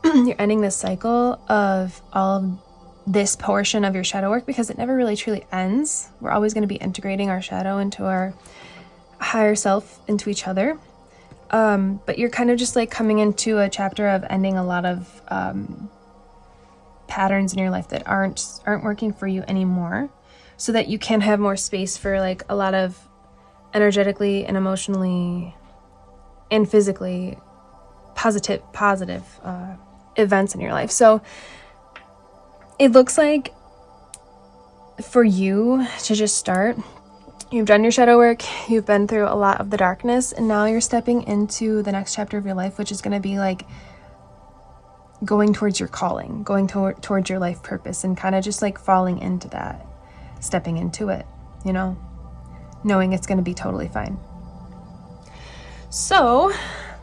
You're ending this cycle of all of this portion of your shadow work, because it never really truly ends. We're always going to be integrating our shadow into our higher self, into each other. But you're kind of just like coming into a chapter of ending a lot of patterns in your life that aren't working for you anymore, so that you can have more space for like a lot of energetically and emotionally and physically positive events in your life. So it looks like for you to just start, you've done your shadow work, you've been through a lot of the darkness, and now you're stepping into the next chapter of your life, which is going to be like going towards your calling, going towards your life purpose, and kind of just like falling into that, stepping into it, you know, knowing it's going to be totally fine. So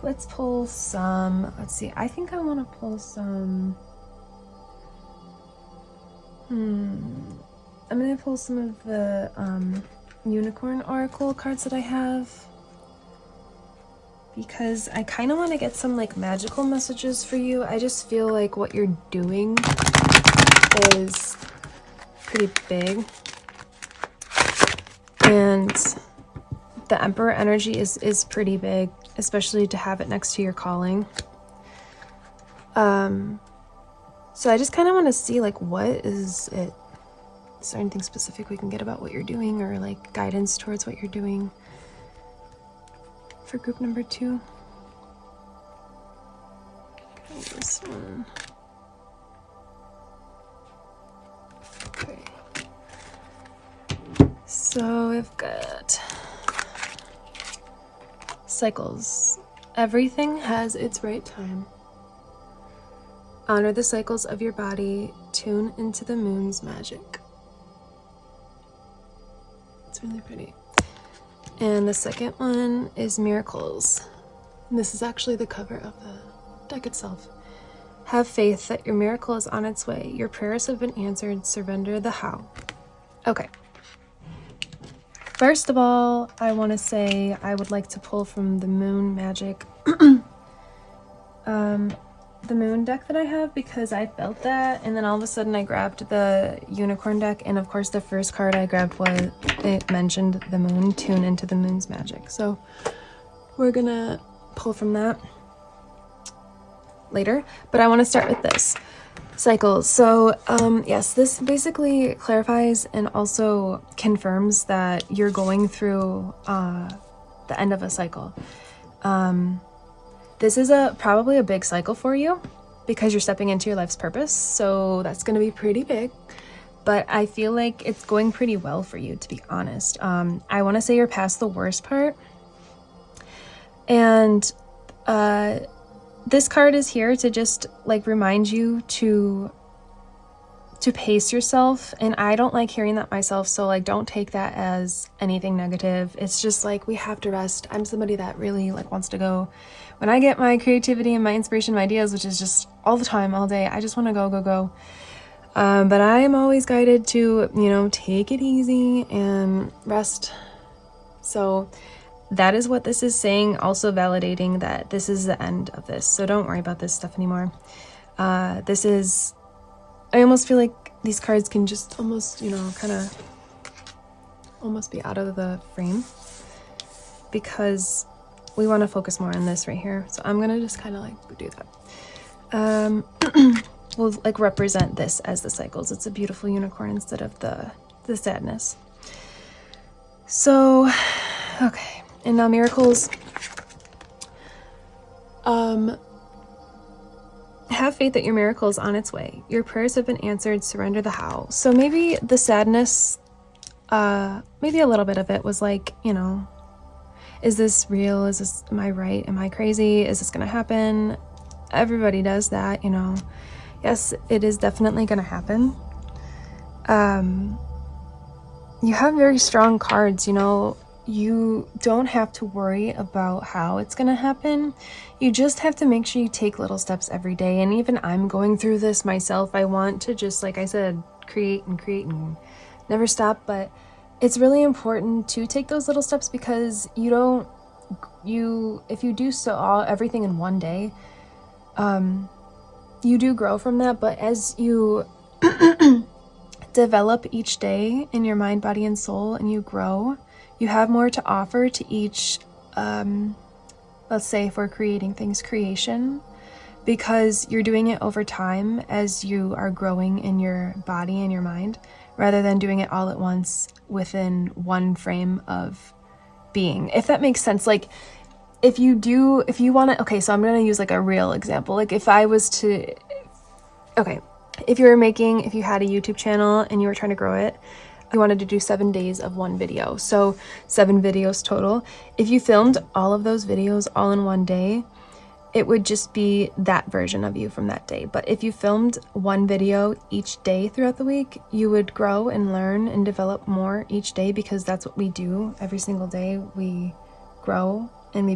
let's pull some, let's see, I think I want to pull some, I'm going to pull some of the Unicorn Oracle cards that I have, because I kind of want to get some like magical messages for you. I just feel like what you're doing is pretty big, and the Emperor energy is pretty big, especially to have it next to your calling. So I just kind of want to see like, what is it? Is there anything specific we can get about what you're doing, or like guidance towards what you're doing for group number 2? Okay, this one. Okay. So I've got cycles. Everything has its right time. Honor the cycles of your body. Tune into the moon's magic. It's really pretty. And the second one is miracles. And this is actually the cover of the deck itself. Have faith that your miracle is on its way. Your prayers have been answered. Surrender the how. Okay. First of all, I want to say I would like to pull from the moon magic. The moon deck that I have, because I felt that, and then all of a sudden I grabbed the unicorn deck, and of course the first card I grabbed was, it mentioned the moon, tune into the moon's magic. So we're gonna pull from that later, but I want to start with this. Cycles. So yes, this basically clarifies and also confirms that you're going through the end of a cycle. This is probably a big cycle for you, because you're stepping into your life's purpose, so that's going to be pretty big, but I feel like it's going pretty well for you, to be honest. I want to say you're past the worst part, and this card is here to just like remind you to pace yourself, and I don't like hearing that myself, so like don't take that as anything negative. It's just like we have to rest. I'm somebody that really like wants to go. When I get my creativity and my inspiration, my ideas, which is just all the time, all day, I just want to go. But I am always guided to, you know, take it easy and rest. So that is what this is saying, also validating that this is the end of this. So don't worry about this stuff anymore. This is, I almost feel like these cards can just almost, you know, kind of almost be out of the frame because we want to focus more on this right here. So I'm going to just kind of like do that. We'll like represent this as the cycles. It's a beautiful unicorn instead of the sadness. So, okay. And now miracles. Have faith that your miracle is on its way. Your prayers have been answered. Surrender the how. So maybe the sadness, maybe a little bit of it was like, you know, is this real? Is this, am I right? Am I crazy? Is this going to happen? Everybody does that, you know. Yes, it is definitely going to happen. You have very strong cards, you know. You don't have to worry about how it's going to happen. You just have to make sure you take little steps every day. And even I'm going through this myself. I want to just, like I said, create and never stop. But it's really important to take those little steps because if you do everything in one day, you do grow from that. But as you develop each day in your mind, body, and soul, and you grow, you have more to offer to each, let's say if we're creating things, creation, because you're doing it over time as you are growing in your body and your mind, rather than doing it all at once within one frame of being, if that makes sense. Like if you want to, okay, so I'm going to use like a real example. Like if I was to, okay, if you had a YouTube channel and you were trying to grow it, you wanted to do 7 days of one video, so 7 videos total. If you filmed all of those videos all in one day, it would just be that version of you from that day. But if you filmed one video each day throughout the week, you would grow and learn and develop more each day, because that's what we do every single day. We grow and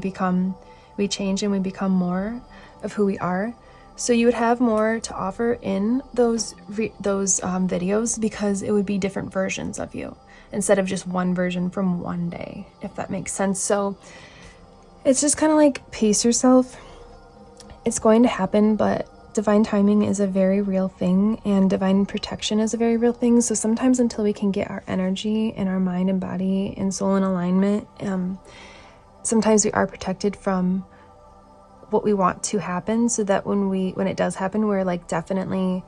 we change and we become more of who we are. So you would have more to offer in those videos, because it would be different versions of you instead of just one version from one day, if that makes sense. So it's just kind of like pace yourself. It's going to happen, but divine timing is a very real thing, and divine protection is a very real thing. So sometimes until we can get our energy and our mind and body and soul in alignment, sometimes we are protected from what we want to happen, so that when it does happen, we're like definitely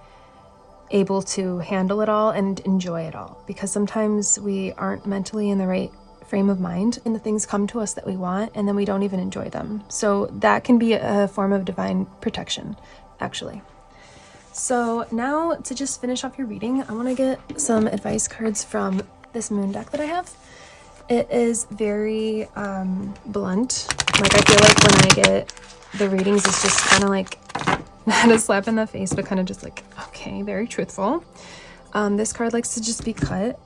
able to handle it all and enjoy it all, because sometimes we aren't mentally in the right frame of mind and the things come to us that we want and then we don't even enjoy them. So that can be a form of divine protection, actually. So now, to just finish off your reading, I want to get some advice cards from this moon deck that I have. It is very blunt. Like I feel like when I get the readings, it's just kind of like not a slap in the face, but kind of just like, okay, very truthful. This card likes to just be cut,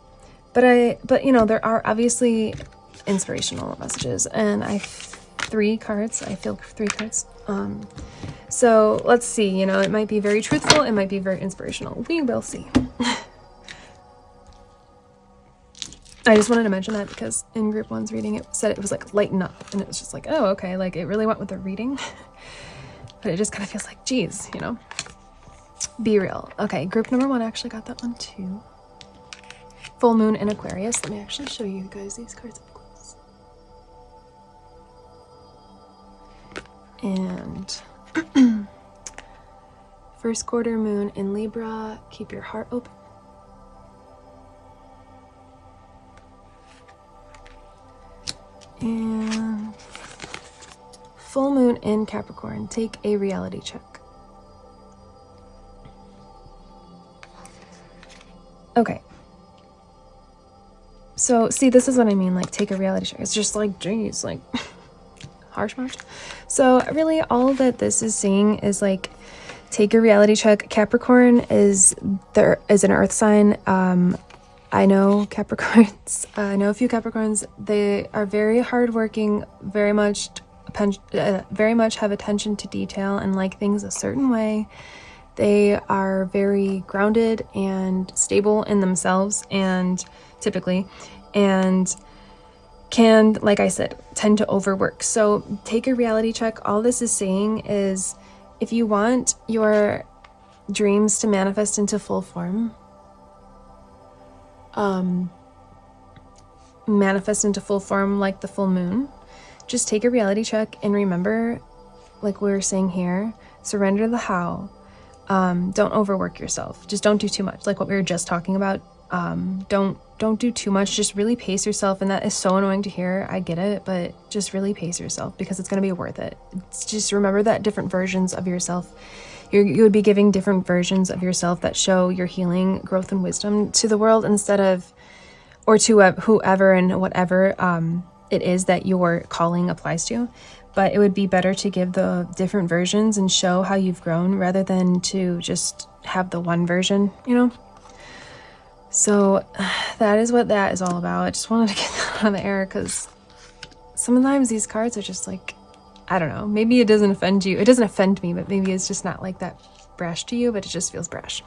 but you know, there are obviously inspirational messages, and I feel 3 cards. So let's see, you know, it might be very truthful, it might be very inspirational. We will see. I just wanted to mention that because in group 1's reading, it said it was like lighten up, and it was just like, oh, okay, like it really went with the reading. But it just kind of feels like, geez, you know, be real. Okay, group number 1 actually got that one too. Full moon in Aquarius. Let me actually show you guys these cards up close. And first quarter moon in Libra. Keep your heart open. And full moon in Capricorn. Take a reality check. Okay. So, see, this is what I mean, like, take a reality check. It's just like, geez, like, harsh march. So really all that this is saying is like, take a reality check. Capricorn is an earth sign. I know Capricorns. I know a few Capricorns. They are very hardworking, very much have attention to detail and like things a certain way. They are very grounded and stable in themselves, and typically, and can, like I said, tend to overwork. So take a reality check. All this is saying is, if you want your dreams to manifest into full form, like the full moon, just take a reality check and remember, like we were saying here, surrender the how. Don't overwork yourself. Just don't do too much, like what we were just talking about. Don't do too much. Just really pace yourself, and that is so annoying to hear. I get it, but just really pace yourself, because it's going to be worth it. It's just remember that different versions of yourself, you would be giving different versions of yourself that show your healing, growth, and wisdom to the world, instead of, or to whoever and whatever it is that your calling applies to. But it would be better to give the different versions and show how you've grown, rather than to just have the one version, you know? So that is what that is all about. I just wanted to get that out of the air, because sometimes these cards are just like, I don't know, maybe it doesn't offend you. It doesn't offend me, but maybe it's just not like that brash to you, but it just feels brash.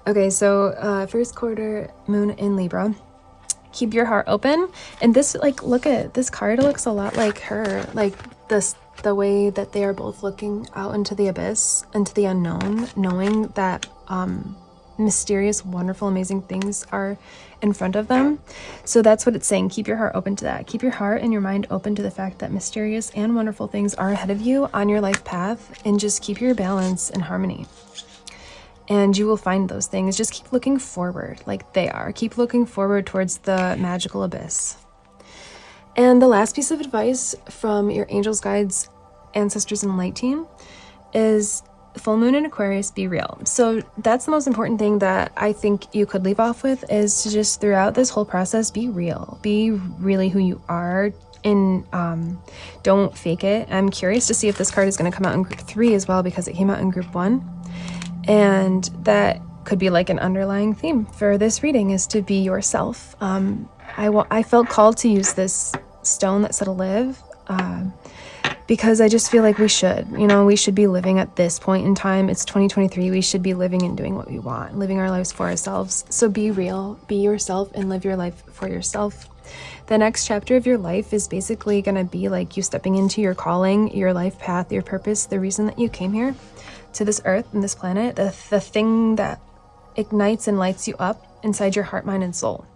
Okay, so first quarter moon in Libra. Keep your heart open. And this, like, look at this card, looks a lot like her, like the way that they are both looking out into the abyss, into the unknown, knowing that mysterious, wonderful, amazing things are in front of them. So that's what it's saying. Keep your heart open to that. Keep your heart and your mind open to the fact that mysterious and wonderful things are ahead of you on your life path, and just keep your balance and harmony. And you will find those things. Just keep looking forward like they are. Keep looking forward towards the magical abyss. And the last piece of advice from your angels, guides, ancestors, and light team is full moon in Aquarius, be real. So that's the most important thing that I think you could leave off with, is to just throughout this whole process, be real. Be really who you are, and don't fake it. I'm curious to see if this card is going to come out in group 3 as well, because it came out in group 1. And that could be like an underlying theme for this reading, is to be yourself. I felt called to use this stone that said live, because I just feel like we should be living at this point in time. It's 2023. We should be living and doing what we want, living our lives for ourselves. So be real, be yourself, and live your life for yourself. The next chapter of your life is basically going to be like you stepping into your calling, your life path, your purpose, the reason that you came here to this earth and this planet, the thing that ignites and lights you up inside your heart, mind, and soul.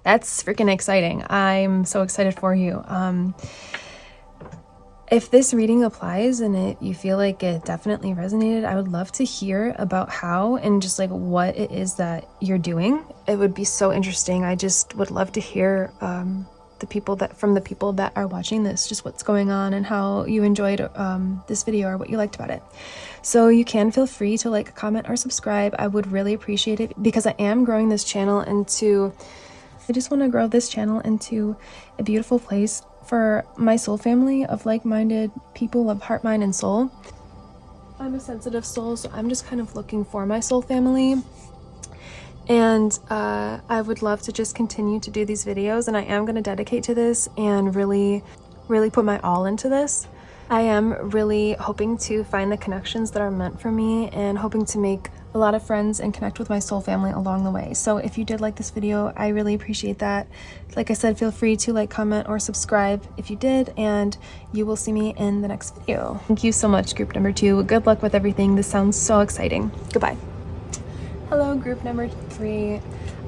That's freaking exciting. I'm so excited for you. If this reading applies and you feel like it definitely resonated, I would love to hear about how and just like what it is that you're doing. It would be so interesting. I just would love to hear from the people that are watching this, just what's going on and how you enjoyed this video or what you liked about it. So you can feel free to like, comment, or subscribe. I would really appreciate it, because I am growing this channel into, I just want to grow this channel into a beautiful place for my soul family of like-minded people of heart, mind, and soul. I'm a sensitive soul, so I'm just kind of looking for my soul family. And I would love to just continue to do these videos, and I am going to dedicate to this and really, really put my all into this. I am really hoping to find the connections that are meant for me, and hoping to make a lot of friends and connect with my soul family along the way. So if you did like this video, I really appreciate that. Like I said, feel free to like, comment, or subscribe if you did, and you will see me in the next video. Thank you so much, group number 2. Good luck with everything. This sounds so exciting. Goodbye. Hello, group number 3.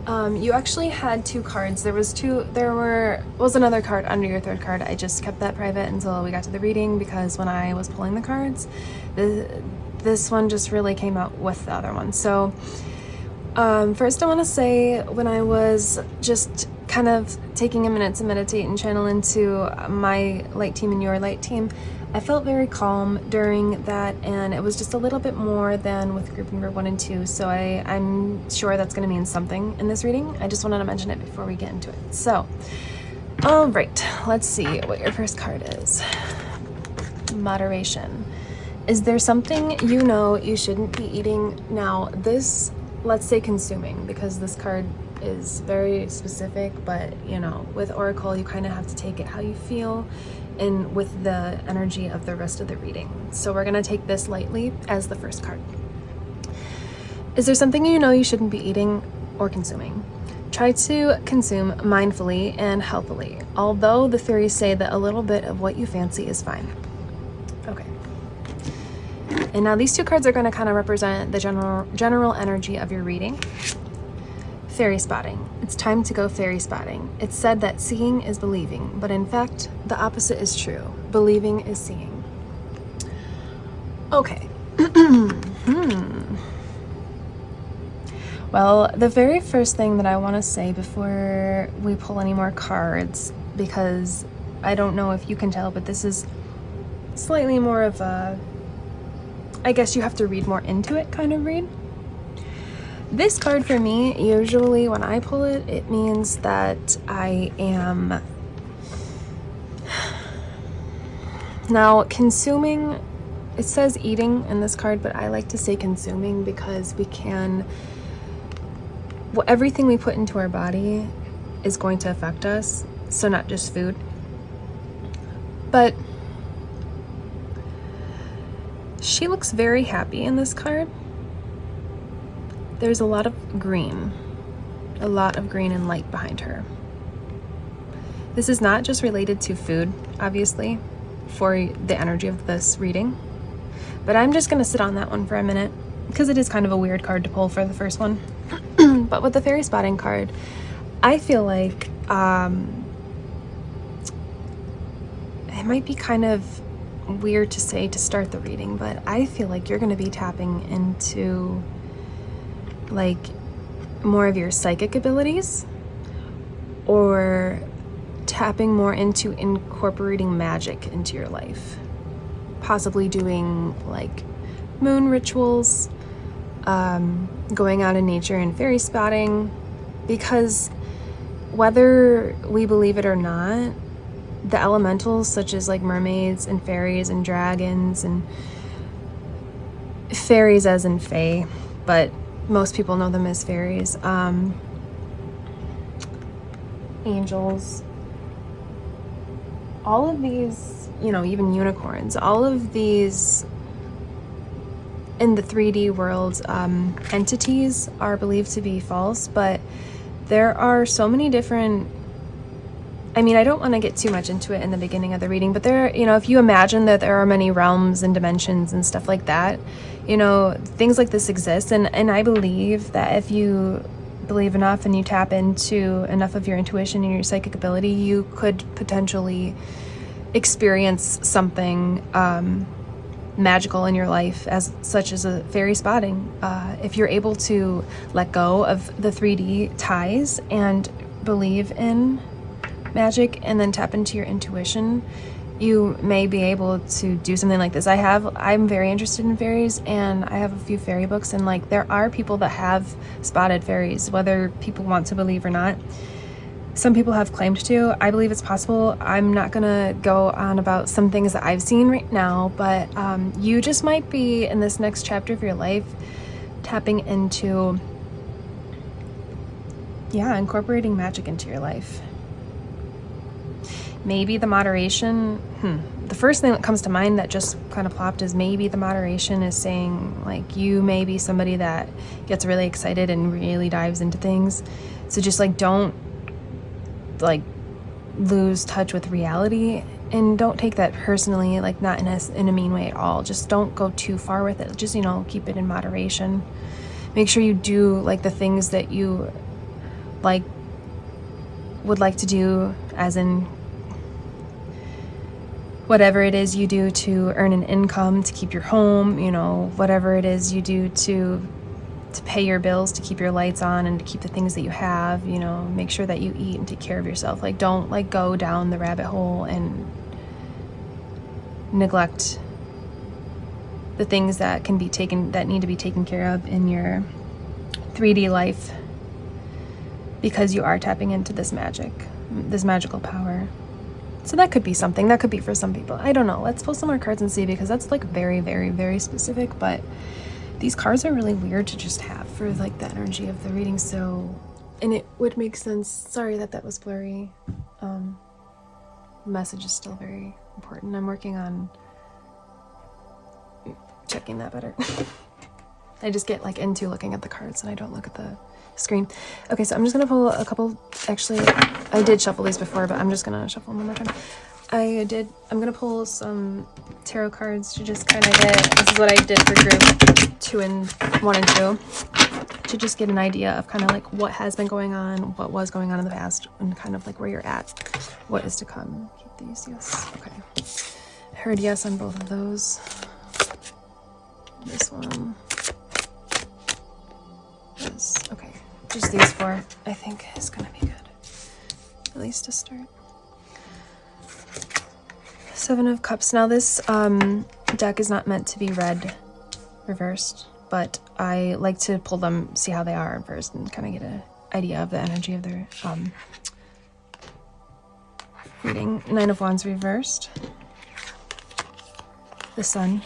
You actually had 2 cards. There was another card under your 3rd card. I just kept that private until we got to the reading, because when I was pulling the cards, this one just really came out with the other one. So first I want to say, when I was just kind of taking a minute to meditate and channel into my light team and your light team, I felt very calm during that, and it was just a little bit more than with group number 1 and 2, so I'm sure that's going to mean something in this reading. I just wanted to mention it before we get into it. So, alright, let's see what your first card is. Moderation. Is there something you know you shouldn't be eating? Now this, let's say consuming, because this card is very specific, but you know, with Oracle, you kind of have to take it how you feel and with the energy of the rest of the reading. So we're going to take this lightly as the first card. Is there something you know you shouldn't be eating or consuming? Try to consume mindfully and healthily, although the fairies say that a little bit of what you fancy is fine. Okay. And now these two cards are going to kind of represent the general energy of your reading. Fairy spotting. It's time to go fairy spotting. It's said that seeing is believing, but in fact, the opposite is true. Believing is seeing. Okay. Well, the very first thing that I want to say before we pull any more cards, because I don't know if you can tell, but this is slightly more of a, I guess you have to read more into it kind of read. This card for me, usually when I pull it, it means that I am now consuming. It says eating in this card, but I like to say consuming because we can, well, everything we put into our body is going to affect us, so not just food. But she looks very happy in this card. There's a lot of green and light behind her. This is not just related to food, obviously, for the energy of this reading, but I'm just gonna sit on that one for a minute because it is kind of a weird card to pull for the first one. But with the fairy spotting card, I feel like it might be kind of weird to say to start the reading, but I feel like you're going to be tapping into like more of your psychic abilities, or tapping more into incorporating magic into your life, possibly doing like moon rituals, going out in nature and fairy spotting, because whether we believe it or not, the elementals such as like mermaids and fairies and dragons and fairies as in fae, but most people know them as fairies, angels, all of these, you know, even unicorns, all of these in the 3D world, entities are believed to be false, but there are so many different, I mean, I don't want to get too much into it in the beginning of the reading, but there, you know, if you imagine that there are many realms and dimensions and stuff like that, you know, things like this exist. And I believe that if you believe enough and you tap into enough of your intuition and your psychic ability, you could potentially experience something magical in your life, as such as a fairy spotting. If you're able to let go of the 3D ties and believe in magic and then tap into your intuition, you may be able to do something like this. I'm very interested in fairies, and I have a few fairy books, and like there are people that have spotted fairies, whether people want to believe or not. Some people have claimed to. I believe it's possible. I'm not gonna go on about some things that I've seen right now, but you just might be in this next chapter of your life tapping into, incorporating magic into your life. Maybe the moderation, the first thing that comes to mind that just kind of plopped is maybe the moderation is saying like you may be somebody that gets really excited and really dives into things. So just like don't like lose touch with reality, and don't take that personally, like not in a mean way at all. Just don't go too far with it. Just, you know, keep it in moderation. Make sure you do like the things that you like would like to do, as in whatever it is you do to earn an income to keep your home, you know, whatever it is you do to pay your bills, to keep your lights on and to keep the things that you have, you know, make sure that you eat and take care of yourself. Like don't like go down the rabbit hole and neglect the things that need to be taken care of in your 3D life, because you are tapping into this magical power. So that could be something. That could be for some people. I don't know. Let's pull some more cards and see, because that's like very, very, very specific. But these cards are really weird to just have for like the energy of the reading. So, and it would make sense. Sorry that was blurry. Message is still very important. I'm working on checking that better. I just get like into looking at the cards and I don't look at the screen. Okay, so I'm just gonna pull a couple. Actually, I did shuffle these before, but I'm just gonna shuffle them one more time. I'm gonna pull some tarot cards to just kind of get, this is what I did for group 2 and 1 and 2, to just get an idea of kind of like what has been going on, what was going on in the past, and kind of like where you're at, what is to come. Keep these, yes, okay. I heard yes on both of those. This one. This, okay. Just these 4, I think, is gonna be good. At least to start. 7 of Cups. Now this deck is not meant to be read reversed, but I like to pull them, see how they are first, and kind of get an idea of the energy of their reading. 9 of Wands reversed. The Sun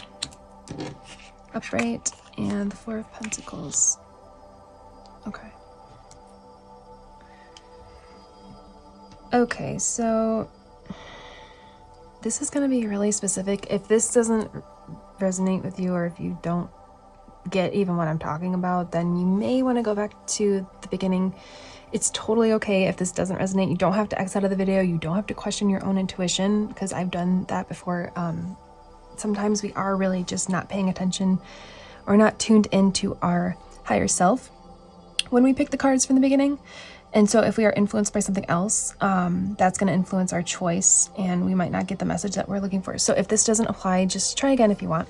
upright, and the 4 of Pentacles. Okay. Okay, so this is going to be really specific. If this doesn't resonate with you, or if you don't get even what I'm talking about, then you may want to go back to the beginning. It's totally okay if this doesn't resonate. You don't have to X out of the video. You don't have to question your own intuition, because I've done that before. Sometimes we are really just not paying attention or not tuned into our higher self when we pick the cards from the beginning. And so if we are influenced by something else, that's going to influence our choice, and we might not get the message that we're looking for. So if this doesn't apply, just try again if you want.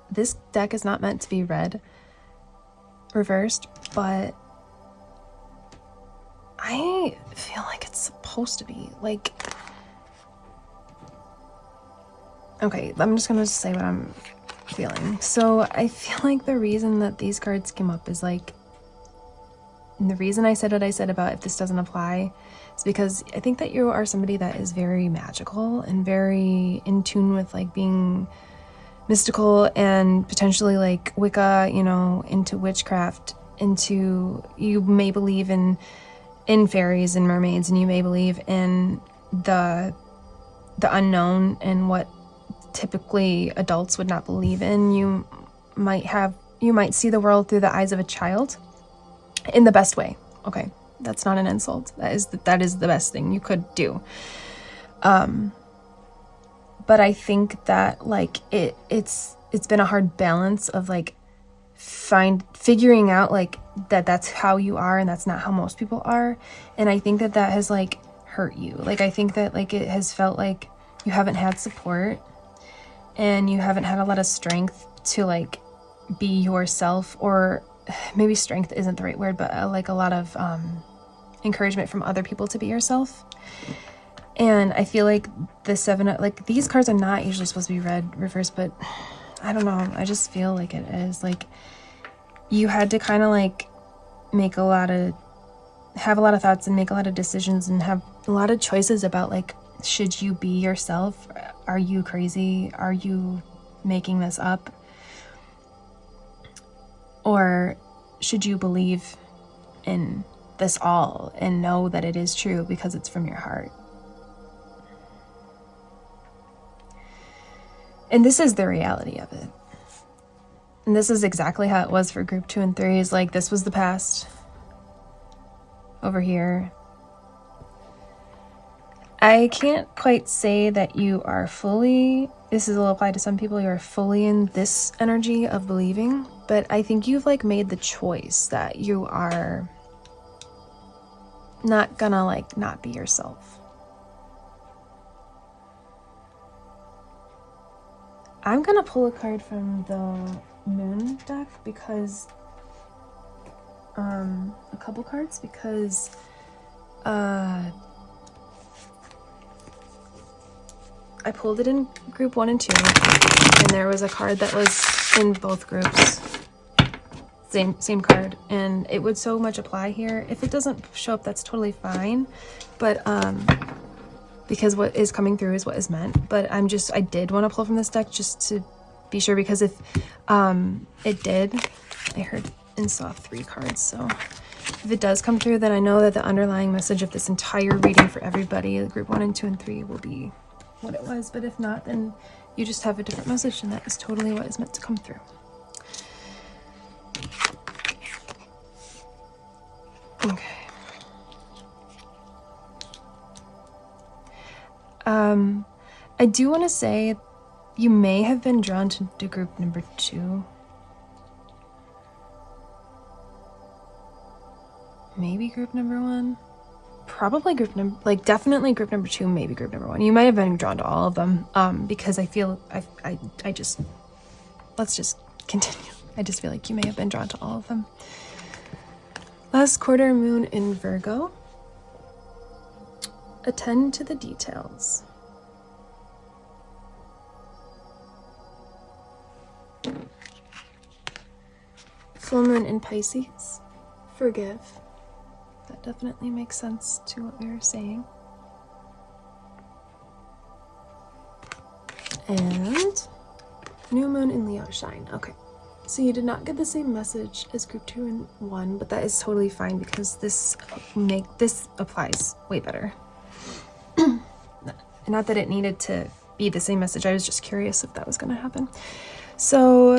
This deck is not meant to be read reversed, but I feel like it's supposed to be. Like, okay, I'm just gonna say what I'm feeling. So I feel like the reason that these cards came up is like, and the reason I said what I said about if this doesn't apply is because I think that you are somebody that is very magical and very in tune with like being mystical and potentially like Wicca, you know, into witchcraft, into, you may believe in fairies and mermaids, and you may believe in the unknown and what typically adults would not believe in. You might see the world through the eyes of a child in the best way. Okay, that's not an insult. That is the best thing you could do. But I think that like it's been a hard balance of like figuring out like that's how you are and that's not how most people are. And I think that has like hurt you. Like I think that like it has felt like you haven't had support and you haven't had a lot of strength to like be yourself, or maybe strength isn't the right word, but like a lot of encouragement from other people to be yourself. And I feel like the 7, like these cards are not usually supposed to be read reversed, but I don't know. I just feel like it is. Like you had to kind of like have a lot of thoughts and make a lot of decisions and have a lot of choices about like, should you be yourself? Are you crazy? Are you making this up? Or should you believe in this all and know that it is true because it's from your heart? And this is the reality of it. And this is exactly how it was for group 2 and 3. Is like, this was the past. Over here. I can't quite say that you are fully, this will apply to some people, you are fully in this energy of believing, but I think you've like made the choice that you are not gonna like not be yourself. I'm gonna pull a card from the Moon deck because a couple cards, because I pulled it in group 1 and 2, and there was a card that was in both groups same card, and it would so much apply here. If it doesn't show up, that's totally fine, but because what is coming through is what is meant. But I did want to pull from this deck just to be sure, because if it did, I heard and saw 3 cards, so if it does come through, then I know that the underlying message of this entire reading for everybody, group 1 and 2 and 3, will be what it was. But if not, then you just have a different message, and that is totally what is meant to come through. Okay. I do want to say you may have been drawn to group number 2. Maybe group number 1. Probably definitely group number 2, maybe group number 1. You might have been drawn to all of them, because I feel let's just continue. I just feel like you may have been drawn to all of them. Last quarter moon in Virgo. Attend to the details. Full moon in Pisces. Forgive. That definitely makes sense to what we were saying. And new moon in Leo. Shine. Okay. So you did not get the same message as group 2 and 1, but that is totally fine, because this applies way better. Not that it needed to be the same message. I was just curious if that was going to happen. So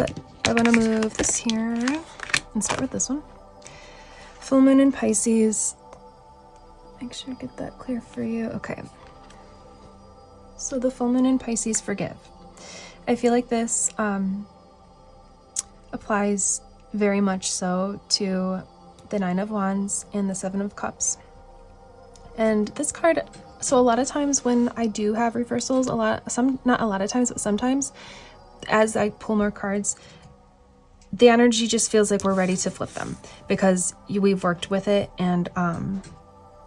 I want to move this here and start with this one. Full moon in Pisces. Make sure I get that clear for you. Okay. So the full moon in Pisces, forgive. I feel like this applies very much so to the 9 of Wands and the 7 of Cups. And this card, so a lot of times when I do have reversals, not a lot of times, but sometimes, as I pull more cards, the energy just feels like we're ready to flip them, because we've worked with it, and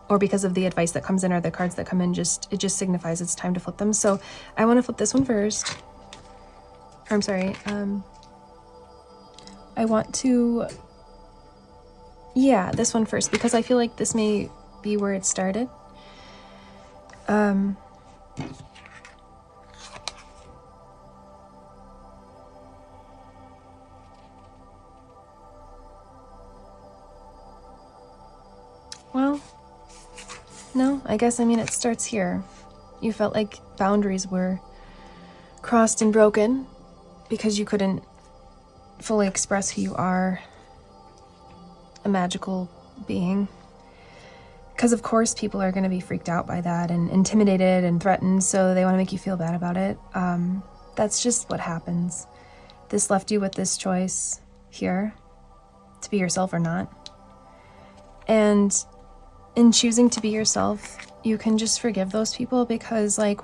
or because of the advice that comes in or the cards that come in, it just signifies it's time to flip them. So I want to flip this one first. I'm sorry. I want to, this one first, because I feel like this may be where it started. Well, no, I guess, it starts here. You felt like boundaries were crossed and broken because you couldn't fully express who you are, a magical being. Because of course people are going to be freaked out by that and intimidated and threatened, so they want to make you feel bad about it. That's just what happens. This left you with this choice here, to be yourself or not. And in choosing to be yourself, you can just forgive those people, because let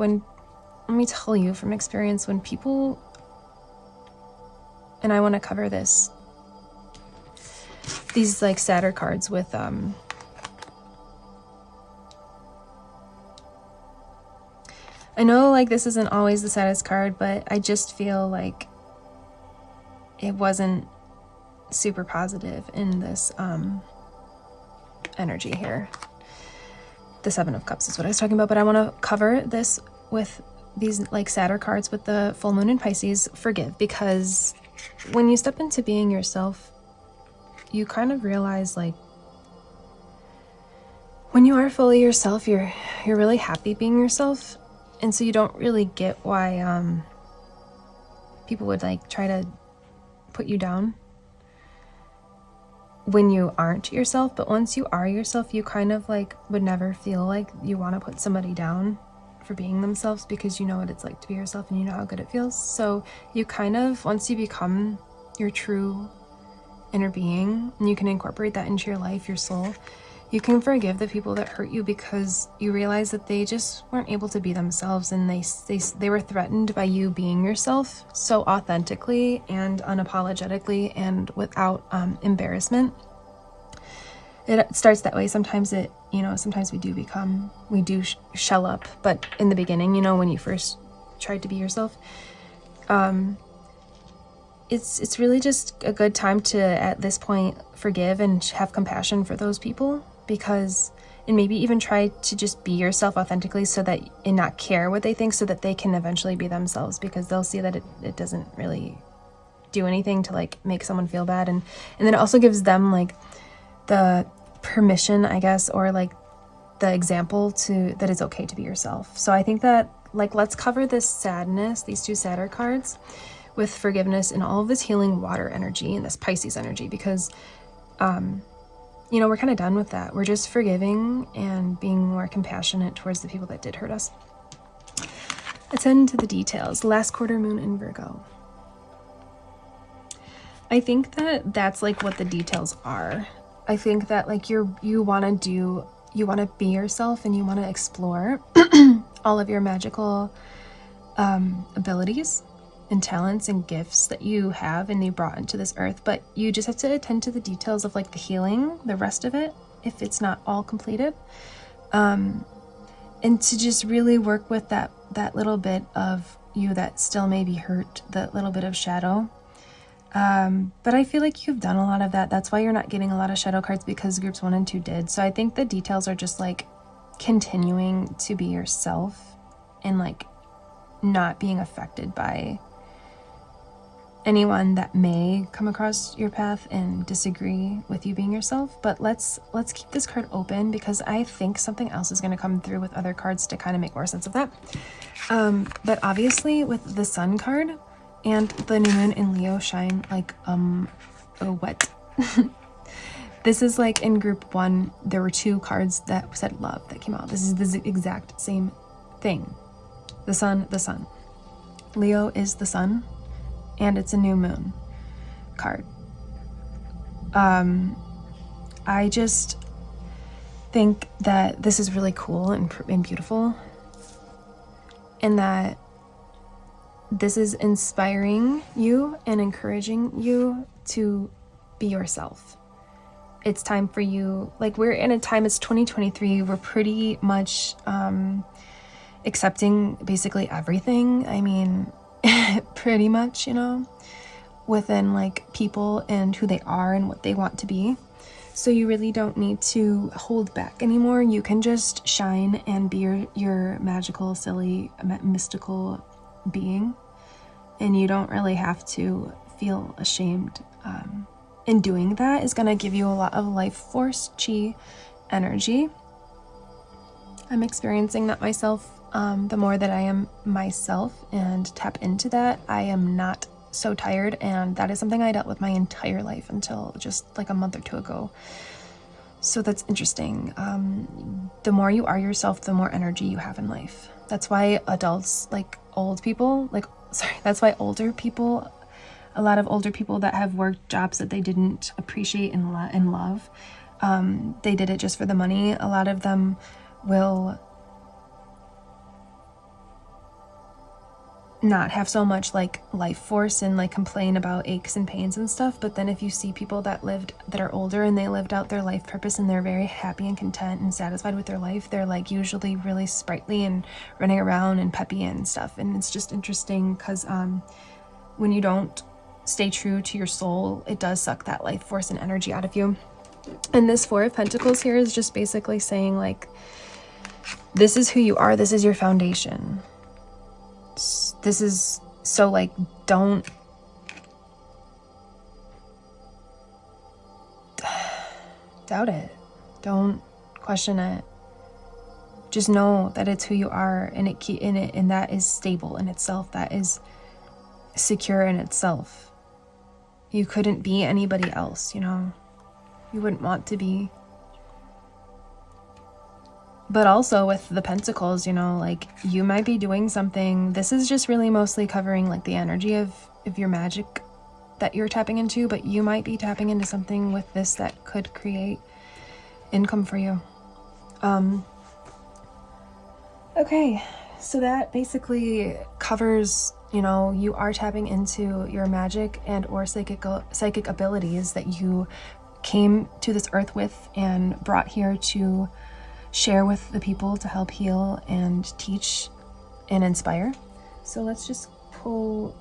me tell you from experience, when people, and I want to cover this, these sadder cards with I know this isn't always the saddest card, but I just feel like it wasn't super positive in this energy here. The 7 of Cups is what I was talking about, but I want to cover this with these sadder cards with the full moon in Pisces, forgive, because when you step into being yourself, you kind of realize when you are fully yourself, you're really happy being yourself. And so you don't really get why people would try to put you down when you aren't yourself. But once you are yourself, you kind of would never feel like you want to put somebody down for being themselves, because you know what it's like to be yourself and you know how good it feels. So you kind of, once you become your true inner being and you can incorporate that into your life, your soul, you can forgive the people that hurt you, because you realize that they just weren't able to be themselves, and they were threatened by you being yourself so authentically and unapologetically and without embarrassment. It starts that way. Sometimes sometimes we do shell up, but in the beginning, when you first tried to be yourself, it's really just a good time to, at this point, forgive and have compassion for those people, because, and maybe even try to just be yourself authentically, so that, and not care what they think, so that they can eventually be themselves, because they'll see that it doesn't really do anything to like make someone feel bad. And then it also gives them like the permission, I guess, or like the example to that it's okay to be yourself. So I think that, like, let's cover this sadness, these two sadder cards, with forgiveness and all of this healing water energy and this Pisces energy, because you know, we're kind of done with that. We're just forgiving and being more compassionate towards the people that did hurt us. Attend to the details. Last quarter moon in Virgo. I think that that's like what the details are. I think that like you want to be yourself, and you want to explore all of your magical abilities and talents and gifts that you have and you brought into this earth, but you just have to attend to the details of like the healing, the rest of it, if it's not all completed, and to just really work with that little bit of you that still may be hurt, that little bit of shadow. But I feel like you've done a lot of that. That's why you're not getting a lot of shadow cards, because groups 1 and 2 did. So I think the details are just like continuing to be yourself and like not being affected by anyone that may come across your path and disagree with you being yourself. But let's keep this card open, because I think something else is going to come through with other cards to kind of make more sense of that. But obviously with the Sun card and the new moon in Leo shine like what this is like in group 1 there were 2 cards that said love that came out. This is the exact same thing. The sun. Leo is the sun, and it's a new moon card. I just think that this is really cool and beautiful, and that this is inspiring you and encouraging you to be yourself. It's time for you, like, we're in a time, it's 2023, we're pretty much accepting basically everything. I mean, pretty much, you know, within like people and who they are and what they want to be. So you really don't need to hold back anymore. You can just shine and be your magical, silly, mystical being, and you don't really have to feel ashamed. And doing that is going to give you a lot of life force chi energy. I'm experiencing that myself. The more that I am myself and tap into that, I am not so tired, and that is something I dealt with my entire life until just like a month or 2 ago. So that's interesting. The more you are yourself, the more energy you have in life. That's why adults, like older people, a lot of older people that have worked jobs that they didn't appreciate and love, they did it just for the money. A lot of them will not have so much like life force and like complain about aches and pains and stuff. But then if you see people that are older and they lived out their life purpose and they're very happy and content and satisfied with their life, they're like usually really sprightly and running around and peppy and stuff. And it's just interesting because when you don't stay true to your soul, it does suck that life force and energy out of you. And this 4 of Pentacles here is just basically saying like, this is who you are, this is your foundation. This is so like, don't doubt it, don't question it, just know that it's who you are, and and that is stable in itself, that is secure in itself. You couldn't be anybody else, you know, you wouldn't want to be. But also with the Pentacles, you know, like you might be doing something. This is just really mostly covering like the energy of your magic that you're tapping into, but you might be tapping into something with this that could create income for you. Okay, so that basically covers, you know, you are tapping into your magic and or psychic abilities that you came to this earth with and brought here to share with the people to help heal and teach and inspire. So let's just pull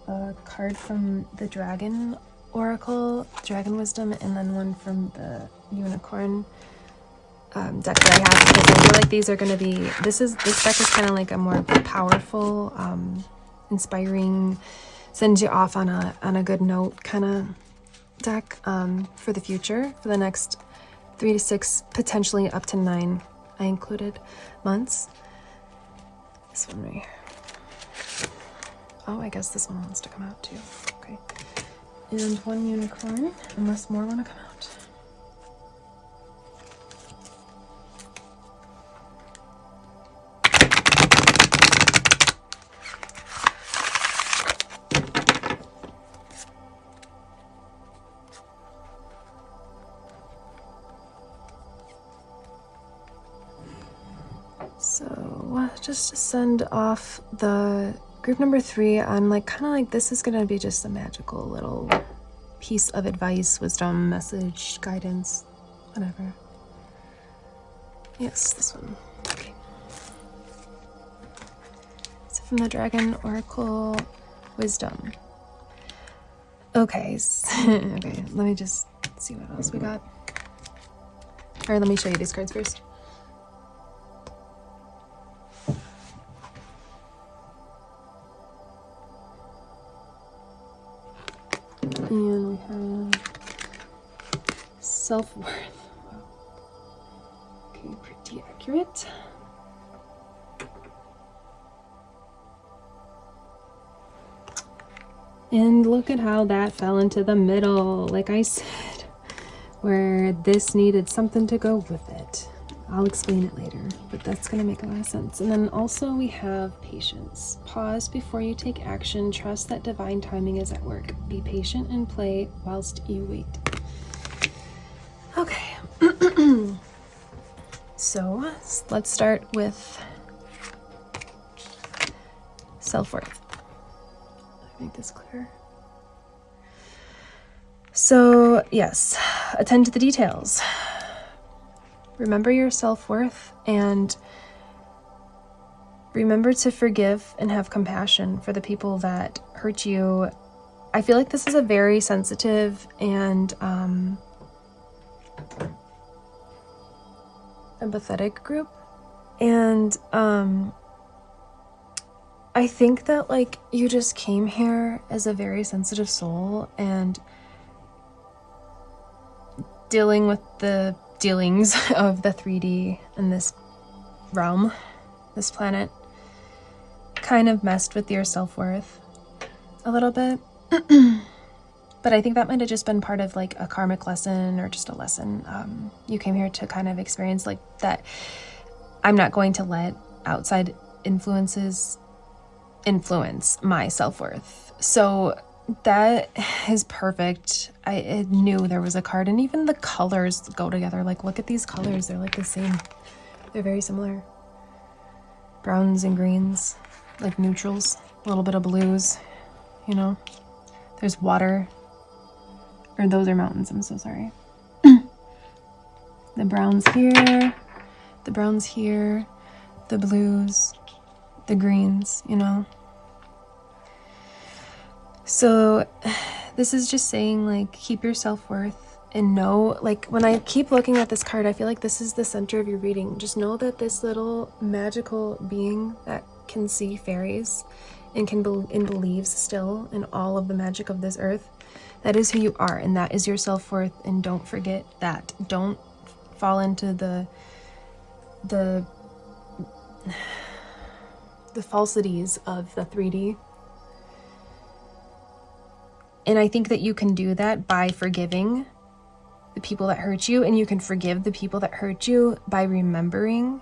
a card from the Dragon Oracle, Dragon Wisdom, and then one from the Unicorn deck that I have, because I feel like these are going to be, this deck is kind of like a more powerful, inspiring, sends you off on a good note kind of deck for the future, for the next 3 to 6, potentially up to 9, I included, months. This one right here. Oh, I guess this one wants to come out too. Okay. And one unicorn, unless more want to come out. So just to send off the group number 3, I'm like kind of like this is gonna be just a magical little piece of advice, wisdom, message, guidance, whatever. Yes, this one. Okay. So from the Dragon Oracle, wisdom. Okay. Okay. Let me just see what else we got. All right, let me show you these cards first. And we have self-worth. Wow. Okay, pretty accurate. And look at how that fell into the middle, like I said, where this needed something to go with it. I'll explain it later, but that's going to make a lot of sense. And then also we have patience. Pause before you take action. Trust that divine timing is at work. Be patient and play whilst you wait. Okay. So let's start with self-worth. Make this clear. So yes, attend to the details. Remember your self-worth and remember to forgive and have compassion for the people that hurt you. I feel like this is a very sensitive and empathetic group. And I think that like you just came here as a very sensitive soul and dealing with the dealings of the 3D in this realm, this planet, kind of messed with your self-worth a little bit. But I think that might have just been part of like a karmic lesson or just a lesson you came here to kind of experience, like that I'm not going to let outside influences influence my self-worth. So that is perfect. I knew there was a card, and even the colors go together. Like, look at these colors. They're like the same. They're very similar. Browns and greens, like neutrals, a little bit of blues, you know. There's water. Or those are mountains, I'm so sorry. The browns here, the browns here, the blues, the greens, you know. So this is just saying, like, keep your self-worth and know, like, when I keep looking at this card, I feel like this is the center of your reading. Just know that this little magical being that can see fairies and believes still in all of the magic of this earth, that is who you are, and that is your self-worth, and don't forget that. Don't fall into the falsities of the 3D. And I think that you can do that by forgiving the people that hurt you, and you can forgive the people that hurt you by remembering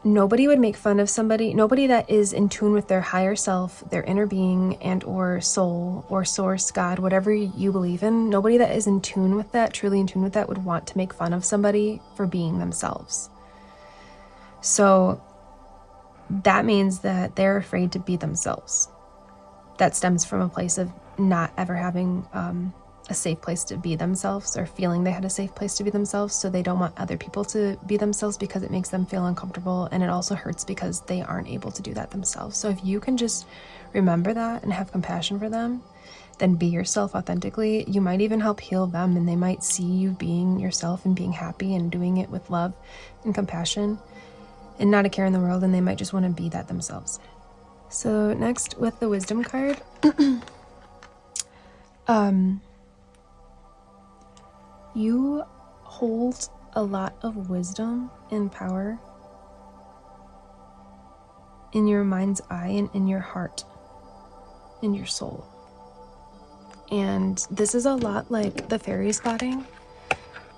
nobody would make fun of somebody, nobody that is in tune with their higher self, their inner being and or soul or source, God, whatever you believe in, nobody that is in tune with that, truly in tune with that, would want to make fun of somebody for being themselves. So that means that they're afraid to be themselves. That stems from a place of not ever having a safe place to be themselves, or feeling they had a safe place to be themselves, so they don't want other people to be themselves because it makes them feel uncomfortable, and it also hurts because they aren't able to do that themselves. So if you can just remember that and have compassion for them, then be yourself authentically. You might even help heal them, and they might see you being yourself and being happy and doing it with love and compassion and not a care in the world, and they might just want to be that themselves. So next, with the wisdom card, you hold a lot of wisdom and power in your mind's eye and in your heart, in your soul. And this is a lot like the fairy spotting.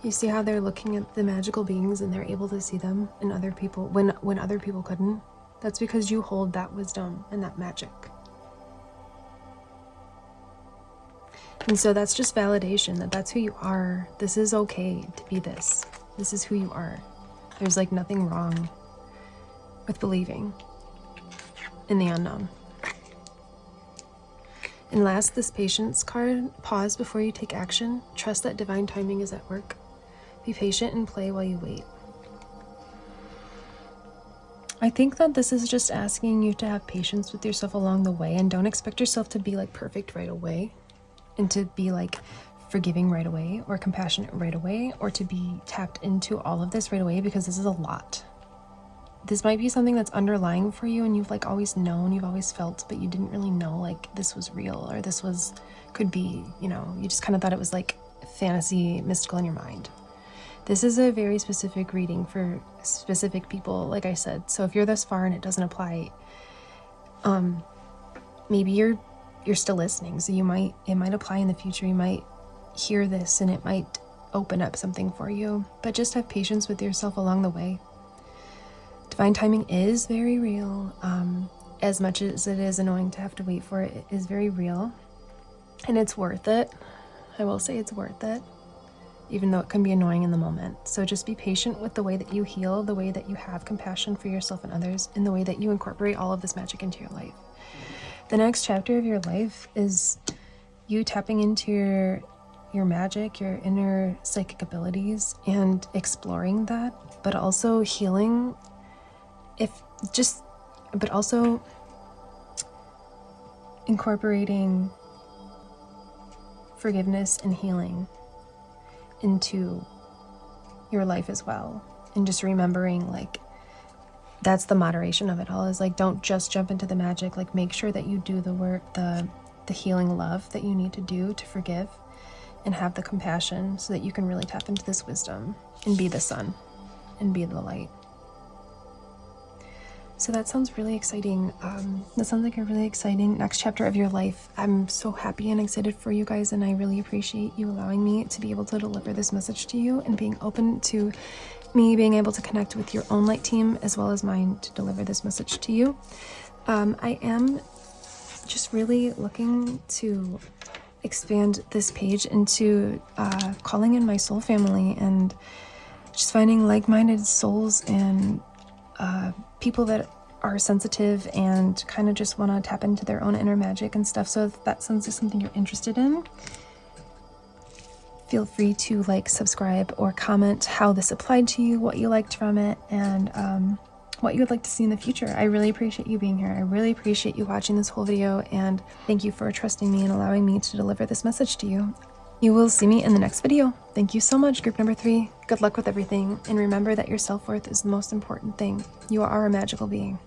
You see how they're looking at the magical beings and they're able to see them in other people when other people couldn't? That's because you hold that wisdom and that magic. And so that's just validation that that's who you are. This is okay to be this. This is who you are. There's like nothing wrong with believing in the unknown. And last, this patience card. Pause before you take action. Trust that divine timing is at work. Be patient and play while you wait. I think that this is just asking you to have patience with yourself along the way, and don't expect yourself to be like perfect right away, and to be like forgiving right away or compassionate right away, or to be tapped into all of this right away, because this is a lot. This might be something that's underlying for you and you've like always known, you've always felt, but you didn't really know like this was real, or this was, could be, you know, you just kind of thought it was like fantasy, mystical in your mind. This is a very specific reading for specific people, like I said. So if you're this far and it doesn't apply, maybe you're still listening. So it might apply in the future. You might hear this and it might open up something for you, but just have patience with yourself along the way. Divine timing is very real. As much as it is annoying to have to wait for it, it is very real, and it's worth it. I will say it's worth it, even though it can be annoying in the moment. So just be patient with the way that you heal, the way that you have compassion for yourself and others, and the way that you incorporate all of this magic into your life. The next chapter of your life is you tapping into your magic, your inner psychic abilities, and exploring that, but also healing, but also incorporating forgiveness and healing into your life as well. And just remembering, like, that's the moderation of it all, is like, don't just jump into the magic. Like, make sure that you do the work, the healing love that you need to do to forgive and have the compassion, so that you can really tap into this wisdom and be the sun and be the light. So that sounds really exciting. That sounds like a really exciting next chapter of your life. I'm so happy and excited for you guys, and I really appreciate you allowing me to be able to deliver this message to you, and being open to me being able to connect with your own light team as well as mine to deliver this message to you. I am just really looking to expand this page into calling in my soul family, and just finding like-minded souls and people that are sensitive and kind of just want to tap into their own inner magic and stuff. So if that sounds like something you're interested in, feel free to like, subscribe, or comment how this applied to you, what you liked from it, and what you would like to see in the future. I really appreciate you being here. I really appreciate you watching this whole video, and thank you for trusting me and allowing me to deliver this message to you. You will see me in the next video. Thank you so much, group number 3. Good luck with everything, and remember that your self-worth is the most important thing. You are a magical being.